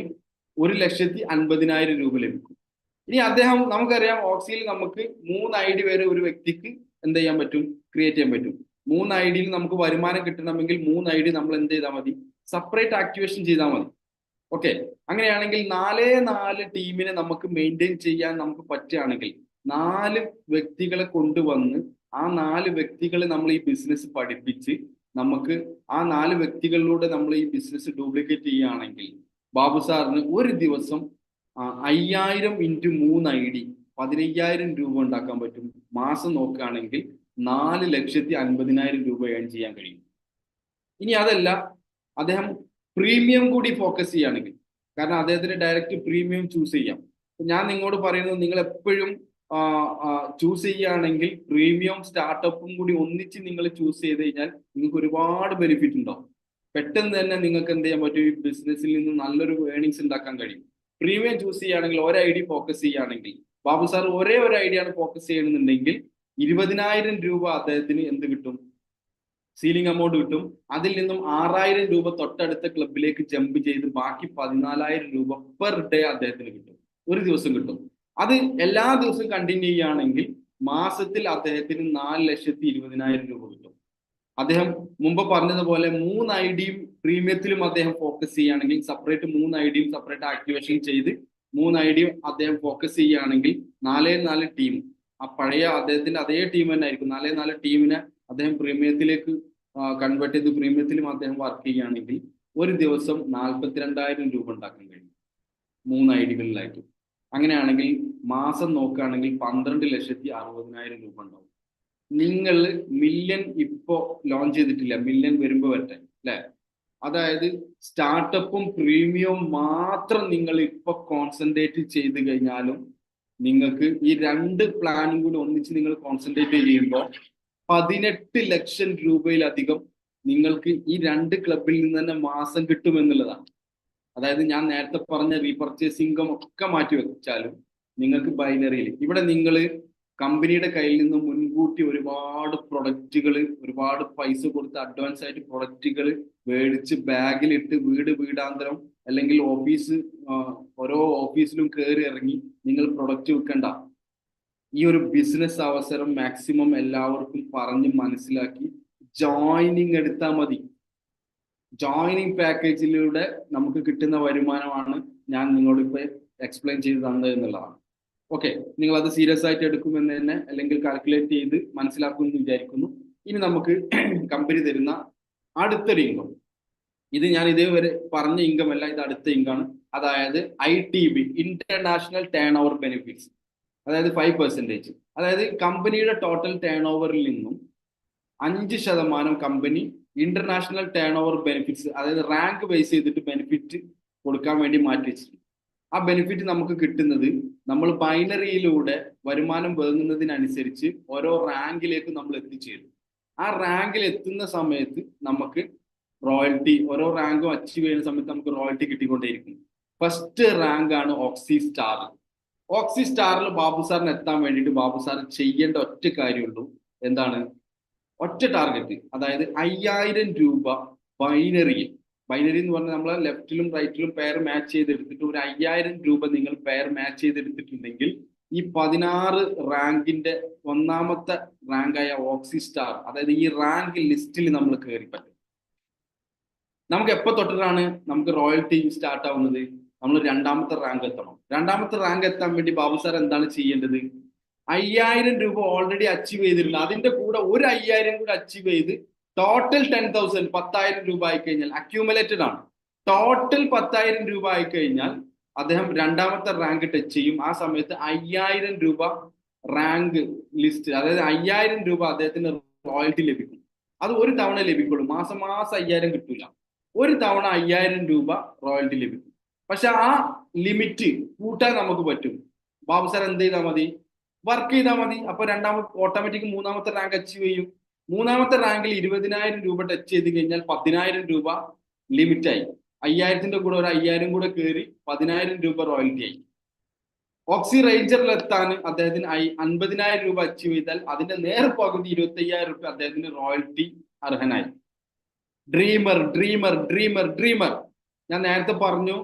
1,50,000 രൂപ ലഭിക്കും. ഇനി അദ്ദേഹം, നമുക്കറിയാം ഓക്സിയിൽ നമുക്ക് 3 ID വരെ ഒരു വ്യക്തിക്ക് എന്ത് ചെയ്യാൻ പറ്റും, ക്രിയേറ്റ് ചെയ്യാൻ പറ്റും. 3 IDയിൽ നമുക്ക് വരുമാനം കിട്ടണമെങ്കിൽ 3 ID നമ്മൾ എന്ത് ചെയ്താൽ മതി, സെപ്പറേറ്റ് ആക്ടിവേഷൻ ചെയ്താൽ മതി. ഓക്കെ, അങ്ങനെയാണെങ്കിൽ 4 ടീമിനെ നമുക്ക് മെയിൻറ്റെയിൻ ചെയ്യാൻ നമുക്ക് പറ്റുകയാണെങ്കിൽ 4 വ്യക്തികളെ കൊണ്ടുവന്ന് ആ 4 വ്യക്തികളെ നമ്മൾ ഈ ബിസിനസ് പഠിപ്പിച്ച് നമുക്ക് ആ 4 വ്യക്തികളിലൂടെ നമ്മൾ ഈ ബിസിനസ് ഡ്യൂപ്ലിക്കേറ്റ് ചെയ്യുകയാണെങ്കിൽ ബാബു സാറിന് ഒരു ദിവസം 5,000 × 3 ID 15,000 രൂപ ഉണ്ടാക്കാൻ പറ്റും. മാസം നോക്കുകയാണെങ്കിൽ 4,50,000 രൂപ ഏൺ ചെയ്യാൻ കഴിയും. ഇനി അതല്ല, അദ്ദേഹം പ്രീമിയം കൂടി ഫോക്കസ് ചെയ്യുകയാണെങ്കിൽ, കാരണം അദ്ദേഹത്തിന് ഡയറക്റ്റ് പ്രീമിയം ചൂസ് ചെയ്യാം. ഞാൻ നിങ്ങളോട് പറയുന്നത്, നിങ്ങൾ എപ്പോഴും ചൂസ് ചെയ്യുകയാണെങ്കിൽ പ്രീമിയം സ്റ്റാർട്ടപ്പും കൂടി ഒന്നിച്ച് നിങ്ങൾ ചൂസ് ചെയ്ത് കഴിഞ്ഞാൽ നിങ്ങൾക്ക് ഒരുപാട് ബെനിഫിറ്റ് ഉണ്ടാവും. പെട്ടെന്ന് തന്നെ നിങ്ങൾക്ക് എന്ത് ചെയ്യാൻ പറ്റും, ഈ ബിസിനസ്സിൽ നിന്ന് നല്ലൊരു ഏണിങ്സ് ഉണ്ടാക്കാൻ കഴിയും. പ്രീമിയം ചൂസ് ചെയ്യുകയാണെങ്കിൽ, ഒരു ID ഫോക്കസ് ചെയ്യുകയാണെങ്കിൽ, ബാബു സാർ ഒരേ ഒരു ID ആണ് ഫോക്കസ് ചെയ്യണമെന്നുണ്ടെങ്കിൽ 20,000 രൂപ അദ്ദേഹത്തിന് എന്ത് കിട്ടും, സീലിംഗ് എമൗണ്ട് കിട്ടും. അതിൽ നിന്നും 6,000 രൂപ തൊട്ടടുത്ത ക്ലബിലേക്ക് ജമ്പ് ചെയ്ത് ബാക്കി 14,000 രൂപ പെർ ഡേ അദ്ദേഹത്തിന് കിട്ടും, ഒരു ദിവസം കിട്ടും. അത് എല്ലാ ദിവസവും കണ്ടിന്യൂ ചെയ്യുകയാണെങ്കിൽ മാസത്തിൽ അദ്ദേഹത്തിന് 4,20,000 രൂപ കിട്ടും. അദ്ദേഹം മുമ്പ് പറഞ്ഞതുപോലെ 3 IDയും പ്രീമിയത്തിലും അദ്ദേഹം ഫോക്കസ് ചെയ്യുകയാണെങ്കിൽ, സെപ്പറേറ്റ് 3 IDയും സെപ്പറേറ്റ് ആക്ടിവേഷൻ ചെയ്ത് 3 IDയും അദ്ദേഹം ഫോക്കസ് ചെയ്യുകയാണെങ്കിൽ 4 ടീം, ആ പഴയ അദ്ദേഹത്തിന്റെ അതേ ടീം തന്നെ ആയിരിക്കും. 4 ടീമിനെ അദ്ദേഹം പ്രീമിയത്തിലേക്ക് കൺവേർട്ട് ചെയ്ത് പ്രീമിയത്തിലും അദ്ദേഹം വർക്ക് ചെയ്യുകയാണെങ്കിൽ ഒരു ദിവസം 42,000 രൂപ ഉണ്ടാക്കാൻ കഴിയും 3 IDകളിലായിട്ട്. അങ്ങനെയാണെങ്കിൽ മാസം നോക്കുകയാണെങ്കിൽ 12,60,000 രൂപ ഉണ്ടാവും. നിങ്ങൾ മില്യൺ ഇപ്പോ ലോഞ്ച് ചെയ്തിട്ടില്ല, മില്യൺ വരുമ്പോൾ വരട്ടെ അല്ലെ. അതായത് സ്റ്റാർട്ടപ്പും പ്രീമിയവും മാത്രം നിങ്ങൾ ഇപ്പൊ കോൺസെൻട്രേറ്റ് ചെയ്ത് കഴിഞ്ഞാലും നിങ്ങൾക്ക് ഈ 2 പ്ലാനും കൂടി ഒന്നിച്ച് നിങ്ങൾ കോൺസെൻട്രേറ്റ് ചെയ്യുമ്പോൾ 18 ലക്ഷം രൂപയിലധികം നിങ്ങൾക്ക് ഈ 2 ക്ലബിൽ നിന്ന് തന്നെ മാസം കിട്ടുമെന്നുള്ളതാണ്. അതായത് ഞാൻ നേരത്തെ പറഞ്ഞ റീപർച്ചേസ് ഇൻകം ഒക്കെ മാറ്റി വെച്ചാലും നിങ്ങൾക്ക് ബൈനറിയിൽ ഇവിടെ നിങ്ങൾ കമ്പനിയുടെ കയ്യിൽ നിന്ന് മുൻകൂട്ടി ഒരുപാട് പ്രൊഡക്റ്റുകൾ, ഒരുപാട് പൈസ കൊടുത്ത് അഡ്വാൻസ് ആയിട്ട് പ്രൊഡക്റ്റുകൾ മേടിച്ച് ബാഗിലിട്ട് വീടാന്തരം അല്ലെങ്കിൽ ഓരോ ഓഫീസിലും കയറി ഇറങ്ങി നിങ്ങൾ പ്രൊഡക്റ്റ് വിൽക്കണ്ട. ഈ ഒരു ബിസിനസ് അവസരം മാക്സിമം എല്ലാവർക്കും പറഞ്ഞ് മനസ്സിലാക്കി ജോയിനിങ് എടുത്താൽ മതി. ജോയിനിങ് പാക്കേജിലൂടെ നമുക്ക് കിട്ടുന്ന വരുമാനമാണ് ഞാൻ നിങ്ങളോട് ഇപ്പൊ എക്സ്പ്ലെയിൻ ചെയ്ത് തന്നത് എന്നുള്ളതാണ്. ഓക്കെ, നിങ്ങൾ അത് സീരിയസ് ആയിട്ട് എടുക്കുമെന്ന് തന്നെ അല്ലെങ്കിൽ കാൽക്കുലേറ്റ് ചെയ്ത് മനസ്സിലാക്കുമെന്ന് വിചാരിക്കുന്നു. ഇനി നമുക്ക് കമ്പനി തരുന്ന അടുത്തൊരു ഇൻകം, ഇത് ഞാൻ ഇതേവരെ പറഞ്ഞ ഇൻകം അല്ല, ഇത് അടുത്ത ഇൻകം ആണ്. അതായത് ITB, international turn over benefits. അതായത് 5%. അതായത് കമ്പനിയുടെ ടോട്ടൽ ടേൺ ഓവറിൽ നിന്നും 5% company international turn over benefits, അതായത് റാങ്ക് ബേസ് ചെയ്തിട്ട് ബെനിഫിറ്റ് കൊടുക്കാൻ വേണ്ടി മാറ്റി വെച്ചിട്ടുണ്ട്. ആ ബെനിഫിറ്റ് നമുക്ക് കിട്ടുന്നത് നമ്മൾ ബൈനറിയിലൂടെ വരുമാനം വേങ്ങുന്നതിനനുസരിച്ച് ഓരോ റാങ്കിലേക്ക് നമ്മൾ എത്തിച്ചേരും. ആ റാങ്കിൽ എത്തുന്ന സമയത്ത് നമുക്ക് റോയൽറ്റി, ഓരോ റാങ്കും അച്ചീവ് ചെയ്യുന്ന സമയത്ത് നമുക്ക് റോയൽറ്റി കിട്ടിക്കൊണ്ടേയിരിക്കും. ഫസ്റ്റ് റാങ്ക് ആണ് ഓക്സി സ്റ്റാർ. ഓക്സി സ്റ്റാറിൽ ബാബു സാറിന് എത്താൻ വേണ്ടിയിട്ട് ബാബു സാർ ചെയ്യേണ്ട ഒറ്റ കാര്യമുള്ളൂ. എന്താണ്? ഒറ്റ ടാർഗറ്റ്, അതായത് 5000 രൂപ ബൈനറി. ബൈനറി എന്ന് പറഞ്ഞാൽ നമ്മൾ ലെഫ്റ്റിലും റൈറ്റിലും പെയർ മാച്ച് ചെയ്തെടുത്തിട്ട് ഒരു 5000 രൂപ നിങ്ങൾ പെയർ മാച്ച് ചെയ്തെടുത്തിട്ടുണ്ടെങ്കിൽ ഈ 16 റാങ്കിന്റെ ഒന്നാമത്തെ റാങ്കായ ഓക്സി സ്റ്റാർ, അതായത് ഈ റാങ്ക് ലിസ്റ്റിൽ നമ്മൾ കയറി പറ്റും. നമുക്ക് എപ്പോ തൊട്ടിട്ടാണ് നമുക്ക് റോയൽറ്റി സ്റ്റാർട്ട് ആവുന്നത്? നമ്മൾ രണ്ടാമത്തെ റാങ്ക് എത്തണം. രണ്ടാമത്തെ റാങ്ക് എത്താൻ വേണ്ടി ബാബു സാർ എന്താണ് ചെയ്യേണ്ടത്? 5000 രൂപ ഓൾറെഡി അച്ചീവ് ചെയ്തിട്ടുണ്ട്, അതിന്റെ കൂടെ ഒരു 5000 കൂടെ അച്ചീവ് ചെയ്ത് ടോട്ടൽ 10,000 10,000 രൂപ ആയി കഴിഞ്ഞാൽ അക്യൂമുലേറ്റഡ് ആണ്. ടോട്ടൽ 10,000 രൂപ ആയി കഴിഞ്ഞാൽ അദ്ദേഹം രണ്ടാമത്തെ റാങ്ക് ടച്ച് ചെയ്യും. ആ സമയത്ത് 5000 രൂപ റാങ്ക് ലിസ്റ്റ്, അതായത് 5000 രൂപ അദ്ദേഹത്തിന് റോയൽറ്റി ലഭിക്കും. അത് ഒരു തവണ ലഭിക്കുള്ളൂ, മാസം മാസം 5000 കിട്ടൂല. ഒരു തവണ 5000 രൂപ റോയൽറ്റി ലഭിക്കും. പക്ഷെ ആ ലിമിറ്റ് കൂട്ടാൻ നമുക്ക് പറ്റും. ബാബു സാർ എന്ത് ചെയ്താൽ മതി? വർക്ക് ചെയ്താൽ മതി. അപ്പൊ ഓട്ടോമാറ്റിക് മൂന്നാമത്തെ റാങ്ക് അച്ചീവ് ചെയ്യും. മൂന്നാമത്തെ റാങ്കിൽ 20,000 രൂപ ടച്ച് ചെയ്ത് കഴിഞ്ഞാൽ 10,000 രൂപ ലിമിറ്റായി. 5000ന്റെ കൂടെ ഒരു 5000 കൂടെ കയറി 10,000 രൂപ റോയൽറ്റി ആയി. ഓക്സി റേഞ്ചറിൽ എത്താൻ അദ്ദേഹത്തിന് 50,000 രൂപ അച്ചീവ് ചെയ്താൽ അതിന്റെ നേർപകുതി 25,000 രൂപ അദ്ദേഹത്തിന് റോയൽറ്റി അർഹനായി. ഡ്രീമർ ഡ്രീമർ ഡ്രീമർ ഡ്രീമർ ഞാൻ നേരത്തെ പറഞ്ഞു,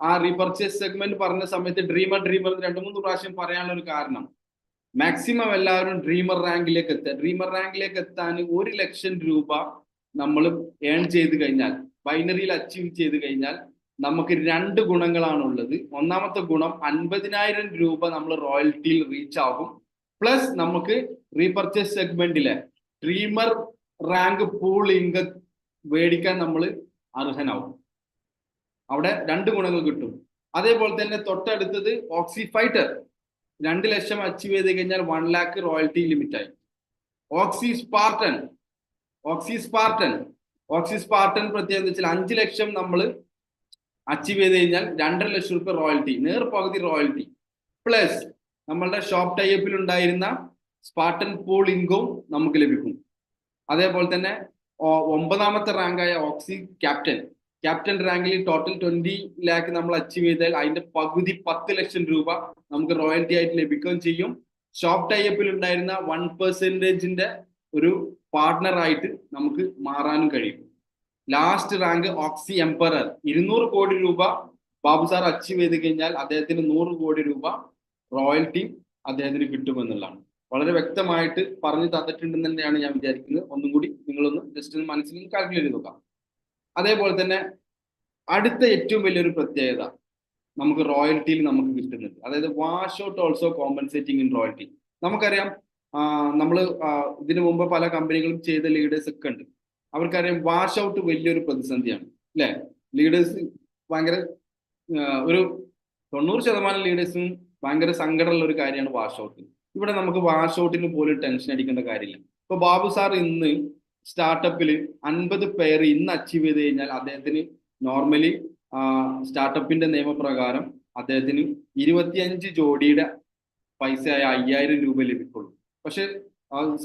ആ റീപർച്ചേസ് സെഗ്മെന്റ് പറഞ്ഞ സമയത്ത് ഡ്രീമർ ഡ്രീമർ 2-3 പ്രാവശ്യം പറയാനുള്ള ഒരു കാരണം, മാക്സിമം എല്ലാവരും ഡ്രീമർ റാങ്കിലേക്ക് എത്തുക. ഡ്രീമർ റാങ്കിലേക്ക് എത്താൻ 1 ലക്ഷം രൂപ നമ്മൾ ഏൺ ചെയ്ത് കഴിഞ്ഞാൽ, ബൈനറിയിൽ അച്ചീവ് ചെയ്ത് കഴിഞ്ഞാൽ നമുക്ക് 2 ഗുണങ്ങളാണുള്ളത്. ഒന്നാമത്തെ ഗുണം 50,000 രൂപ നമ്മൾ റോയൽറ്റിയിൽ റീച്ച് ആകും. പ്ലസ് നമുക്ക് റീപർച്ചേസ് സെഗ്മെന്റിലെ ഡ്രീമർ റാങ്ക് പൂൾ ഇൻകം മേടിക്കാൻ നമ്മൾ അർഹനാവും. അവിടെ 2 ഗുണങ്ങൾ കിട്ടും. അതേപോലെ തന്നെ തൊട്ടടുത്തത് ഓക്സി ഫൈറ്റർ 2 ലക്ഷം അച്ചീവ് ചെയ്ത് കഴിഞ്ഞാൽ 1 lakh റോയൽറ്റി ലിമിറ്റായി. ഓക്സി സ്പാർട്ടൻ പ്രത്യേകത വെച്ചാൽ 5 ലക്ഷം നമ്മൾ അച്ചീവ് ചെയ്ത് കഴിഞ്ഞാൽ 2.5 ലക്ഷം രൂപ റോയൽറ്റി, നേർപകുതി റോയൽറ്റി. പ്ലസ് നമ്മളുടെ ഷോപ്പ് ടൈപ്പിൽ ഉണ്ടായിരുന്ന സ്പാർട്ടൻ പൂൾ ഇൻകം നമുക്ക് ലഭിക്കും. അതേപോലെ തന്നെ 9ാമത്തെ റാങ്കായ ഓക്സി ക്യാപ്റ്റൻ റാങ്കിൽ ടോട്ടൽ 20 lakh നമ്മൾ അച്ചീവ് ചെയ്താൽ അതിന്റെ പകുതി 10 ലക്ഷം രൂപ നമുക്ക് റോയൽറ്റി ആയിട്ട് ലഭിക്കുകയും ചെയ്യും. ഷോപ്പ് ടൈപ്പിൽ ഉണ്ടായിരുന്ന 1% ഒരു പാർട്ട്ണർ ആയിട്ട് നമുക്ക് മാറാനും കഴിയും. ലാസ്റ്റ് റാങ്ക് ഓക്സി എംപറർ 200 കോടി രൂപ ബാബു സാർ അച്ചീവ് ചെയ്ത് കഴിഞ്ഞാൽ അദ്ദേഹത്തിന് 100 കോടി രൂപ റോയൽറ്റി അദ്ദേഹത്തിന് കിട്ടുമെന്നുള്ളതാണ്. വളരെ വ്യക്തമായിട്ട് പറഞ്ഞു തന്നിട്ടുണ്ടെന്ന് തന്നെയാണ് ഞാൻ വിചാരിക്കുന്നത്. ഒന്നും കൂടി നിങ്ങളൊന്ന് ജസ്റ്റ് മനസ്സിൽ കാൽക്കുലേറ്റ് ചെയ്ത് നോക്കാം. അതേപോലെ തന്നെ അടുത്ത ഏറ്റവും വലിയൊരു പ്രത്യേകത നമുക്ക് റോയൽറ്റിയിൽ നമുക്ക് കിട്ടുന്നത്, അതായത് wash out also compensating in royalty. നമുക്കറിയാം, നമ്മൾ ഇതിനു മുമ്പ് പല കമ്പനികളും ചെയ്ത ലീഡേഴ്സ് ഒക്കെ ഉണ്ട്. അവർക്കറിയാം വാഷ് ഔട്ട് വലിയൊരു പ്രതിസന്ധിയാണ്, അല്ലെ? ലീഡേഴ്സ് ഭയങ്കര ഒരു 90% ലീഡേഴ്സും ഭയങ്കര സങ്കടമുള്ള ഒരു കാര്യമാണ് വാഷ് ഔട്ട്. ഇവിടെ നമുക്ക് വാഷ് ഔട്ടിന് പോലും ടെൻഷൻ അടിക്കേണ്ട കാര്യമില്ല. ഇപ്പൊ ബാബു സാർ ഇന്ന് സ്റ്റാർട്ടപ്പിൽ 50 പേർ ഇന്ന് അച്ചീവ് ചെയ്ത് കഴിഞ്ഞാൽ അദ്ദേഹത്തിന് നോർമലി സ്റ്റാർട്ടപ്പിന്റെ നിയമപ്രകാരം അദ്ദേഹത്തിന് 25 ജോഡിയുടെ പൈസയായ 5000 രൂപ ലഭിക്കുള്ളൂ. പക്ഷെ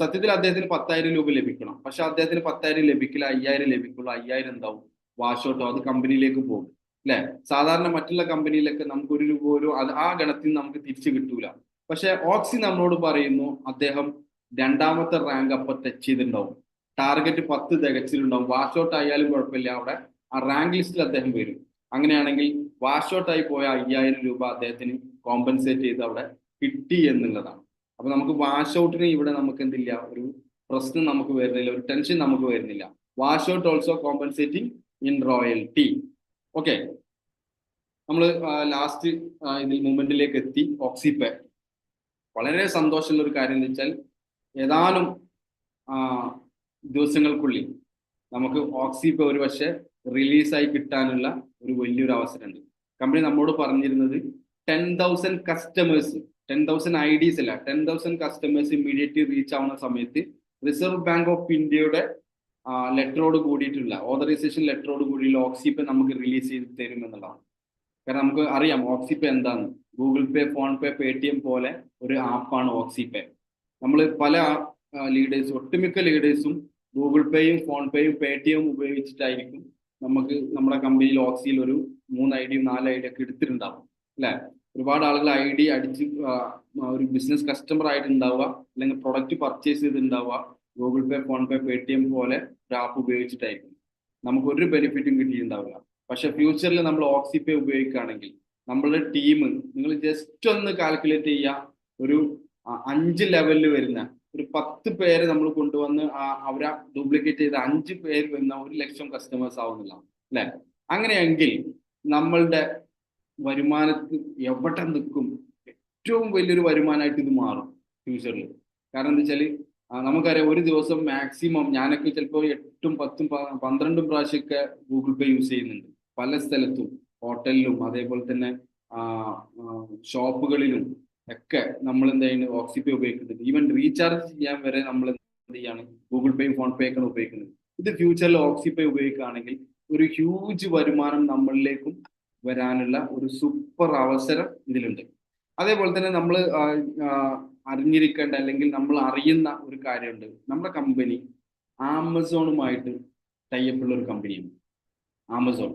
സത്യത്തിൽ അദ്ദേഹത്തിന് 10,000 രൂപ ലഭിക്കണം. പക്ഷെ അദ്ദേഹത്തിന് 10,000 ലഭിക്കില്ല, 5000 ലഭിക്കുള്ളൂ. 5000 എന്താവും? വാഷ് ഔട്ടോ, അത് കമ്പനിയിലേക്ക് പോകും, അല്ലെ? സാധാരണ മറ്റുള്ള കമ്പനിയിലൊക്കെ നമുക്ക് 1 രൂപ പോലും ആ ഗണത്തിൽ നമുക്ക് തിരിച്ചു കിട്ടൂല. പക്ഷെ ഓക്സി നമ്മളോട് പറയുന്നു അദ്ദേഹം 2ാമത്തെ റാങ്ക് അപ്പൊ ടച്ച് ചെയ്തിട്ടുണ്ടാവും, ടാർഗറ്റ് 10 തികച്ചിട്ടുണ്ടാവും. വാഷ് ഔട്ട് ആയാലും കുഴപ്പമില്ല, അവിടെ ആ റാങ്ക് ലിസ്റ്റിൽ അദ്ദേഹം വരും. അങ്ങനെയാണെങ്കിൽ വാഷ് ഔട്ട് ആയി പോയ 5000 രൂപ അദ്ദേഹത്തിന് കോമ്പൻസേറ്റ് ചെയ്ത് അവിടെ കിട്ടി എന്നുള്ളതാണ്. അപ്പൊ നമുക്ക് വാഷ് ഔട്ടിന് ഇവിടെ നമുക്ക് എന്തില്ല, ഒരു പ്രശ്നം നമുക്ക് വരുന്നില്ല, ഒരു ടെൻഷൻ നമുക്ക് വരുന്നില്ല. Wash out also compensating in royalty. Okay, നമ്മൾ ലാസ്റ്റ് ഇതിൽ മൂവ്മെന്റിലേക്ക് എത്തി. ഓക്സിപേ വളരെ സന്തോഷമുള്ള ഒരു കാര്യം എന്ന് വെച്ചാൽ ഏതാനും ദിവസങ്ങൾക്കുള്ളിൽ നമുക്ക് ഓക്സിപേ ഒരു പക്ഷേ റിലീസായി കിട്ടാനുള്ള ഒരു വലിയൊരു അവസരമുണ്ട്. കമ്പനി നമ്മോട് പറഞ്ഞിരുന്നത് 10,000 കസ്റ്റമേഴ്സ്, 10,000 IDs അല്ല, 10,000 കസ്റ്റമേഴ്സ് ഇമ്മീഡിയറ്റ്ലി റീച്ച് ആവുന്ന സമയത്ത് റിസർവ് ബാങ്ക് ഓഫ് ഇന്ത്യയുടെ ലെറ്ററോട് കൂടിയിട്ടുള്ള ഓതറൈസേഷൻ ലെറ്ററോട് കൂടിയുള്ള ഓക്സിപേ നമുക്ക് റിലീസ് ചെയ്ത് തരും എന്നുള്ളതാണ്. കാരണം നമുക്ക് അറിയാം ഓക്സിപേ എന്താന്ന്. ഗൂഗിൾ പേ, ഫോൺ പേ, പേടിഎം പോലെ ഒരു ആപ്പാണ് ഓക്സിപേ. നമ്മൾ പല ലീഡേഴ്സും, ഒട്ടുമിക്ക ലീഡേഴ്സും ഗൂഗിൾ പേയും ഫോൺ പേയും പേടിഎം ഉപയോഗിച്ചിട്ടായിരിക്കും നമുക്ക് നമ്മുടെ കമ്പനിയിൽ ഓക്സിയിൽ ഒരു 3 ID 4 ID ഒക്കെ എടുത്തിട്ടുണ്ടാവും, അല്ലെ? ഒരുപാട് ആളുകൾ ID അടിച്ച് ഒരു ബിസിനസ് കസ്റ്റമർ ആയിട്ട് ഉണ്ടാവുക, അല്ലെങ്കിൽ പ്രൊഡക്റ്റ് പർച്ചേസ് ചെയ്തിട്ടുണ്ടാവുക ഗൂഗിൾ പേ, ഫോൺ പേ, പേടിഎം പോലെ ഒരു ആപ്പ് ഉപയോഗിച്ചിട്ടായിരിക്കും. നമുക്ക് ഒരു ബെനിഫിറ്റും കിട്ടിയിട്ടുണ്ടാവില്ല. പക്ഷെ ഫ്യൂച്ചറിൽ നമ്മൾ ഓക്സിപേ ഉപയോഗിക്കുകയാണെങ്കിൽ നമ്മളുടെ ടീം, നിങ്ങൾ ജസ്റ്റ് ഒന്ന് കാൽക്കുലേറ്റ് ചെയ്യുക, ഒരു 5 ലെവലിൽ വരുന്ന ഒരു 10 പേരെ നമ്മൾ കൊണ്ടുവന്ന് അവരെ ഡ്യൂപ്ലിക്കേറ്റ് ചെയ്ത് 5 പേര് വരുന്ന 1,00,000 കസ്റ്റമേഴ്സ് ആവുന്നില്ല അല്ലെ? അങ്ങനെയെങ്കിൽ നമ്മളുടെ വരുമാനത്തിൽ എവിടെ നിൽക്കും? ഏറ്റവും വലിയൊരു വരുമാനമായിട്ട് ഇത് മാറും ഫ്യൂച്ചറിൽ. കാരണം എന്താ വെച്ചാൽ നമുക്കറിയാം, ഒരു ദിവസം മാക്സിമം ഞാനൊക്കെ ചിലപ്പോൾ 8ഉം 10ഉം 12ഉം പ്രാവശ്യമൊക്കെ ഗൂഗിൾ പേ യൂസ് ചെയ്യുന്നുണ്ട്. പല സ്ഥലത്തും, ഹോട്ടലിലും അതേപോലെ തന്നെ ഷോപ്പുകളിലും ഒക്കെ നമ്മൾ എന്ത് ചെയ്യുന്നത്, ഓക്സിപേ ഉപയോഗിക്കുന്നുണ്ട്. ഈവൻ റീചാർജ് ചെയ്യാൻ വരെ നമ്മൾ എന്ത് ചെയ്യാണ്, ഗൂഗിൾ പേയും ഫോൺ പേ ഒക്കെയാണ് ഉപയോഗിക്കുന്നത്. ഇത് ഫ്യൂച്ചറിൽ ഓക്സിപേ ഉപയോഗിക്കുകയാണെങ്കിൽ ഒരു ഹ്യൂജ് വരുമാനം നമ്മളിലേക്കും വരാനുള്ള ഒരു സൂപ്പർ അവസരം ഇതിലുണ്ട്. അതേപോലെ തന്നെ നമ്മൾ അറിഞ്ഞിരിക്കേണ്ട, അല്ലെങ്കിൽ നമ്മൾ അറിയുന്ന ഒരു കാര്യമുണ്ട്. നമ്മുടെ കമ്പനി ആമസോണുമായിട്ട് ടൈപ്പ് ഉള്ള ഒരു കമ്പനിയാണ് ആമസോൺ,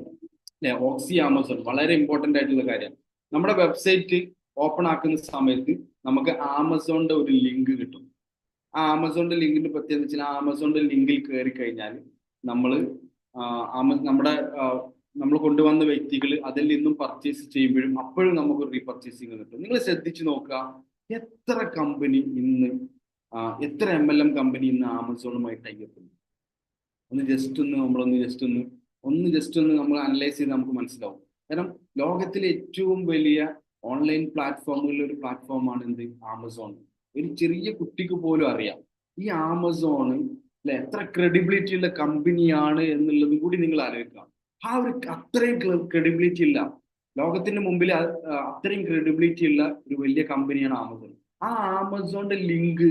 അല്ലെ? ഓക്സി ആമസോൺ വളരെ ഇമ്പോർട്ടന്റ് ആയിട്ടുള്ള കാര്യമാണ്. നമ്മുടെ വെബ്സൈറ്റ് ഓപ്പൺ ആക്കുന്ന സമയത്ത് നമുക്ക് ആമസോണിന്റെ ഒരു ലിങ്ക് കിട്ടും. ആ ആമസോണിന്റെ ലിങ്കിന്റെ പ്രത്യേകത വെച്ചാൽ, ആമസോണിന്റെ ലിങ്കിൽ കയറി കഴിഞ്ഞാൽ നമ്മൾ നമ്മുടെ നമ്മൾ കൊണ്ടുവന്ന വ്യക്തികൾ അതിൽ നിന്നും പർച്ചേസ് ചെയ്യുമ്പോഴും അപ്പോഴും നമുക്ക് റീപർച്ചേസിങ് കിട്ടും. നിങ്ങൾ ശ്രദ്ധിച്ചു നോക്കുക, എത്ര കമ്പനി ഇന്ന് എത്ര MLM കമ്പനി ഇന്ന് ആമസോണുമായി ടൈപ്പ്. ഒന്ന് ജസ്റ്റ് ഒന്ന് നമ്മൾ അനലൈസ് ചെയ്ത് നമുക്ക് മനസ്സിലാവും. കാരണം ലോകത്തിലെ ഏറ്റവും വലിയ ഓൺലൈൻ പ്ലാറ്റ്ഫോമുകളിൽ ഒരു പ്ലാറ്റ്ഫോമാണ് എന്ത്, ആമസോൺ. ഒരു ചെറിയ കുട്ടിക്ക് പോലും അറിയാം ഈ ആമസോൺ അല്ലെ എത്ര ക്രെഡിബിലിറ്റി ഉള്ള കമ്പനിയാണ് എന്നുള്ളതും കൂടി നിങ്ങൾ ആലോചിക്കാം. അത്രയും ക്രെഡിബിലിറ്റി ഇല്ല ലോകത്തിന്റെ മുമ്പിൽ, അത്രയും ക്രെഡിബിലിറ്റി ഉള്ള ഒരു വലിയ കമ്പനിയാണ് ആമസോൺ. ആ ആമസോണിന്റെ ലിങ്ക്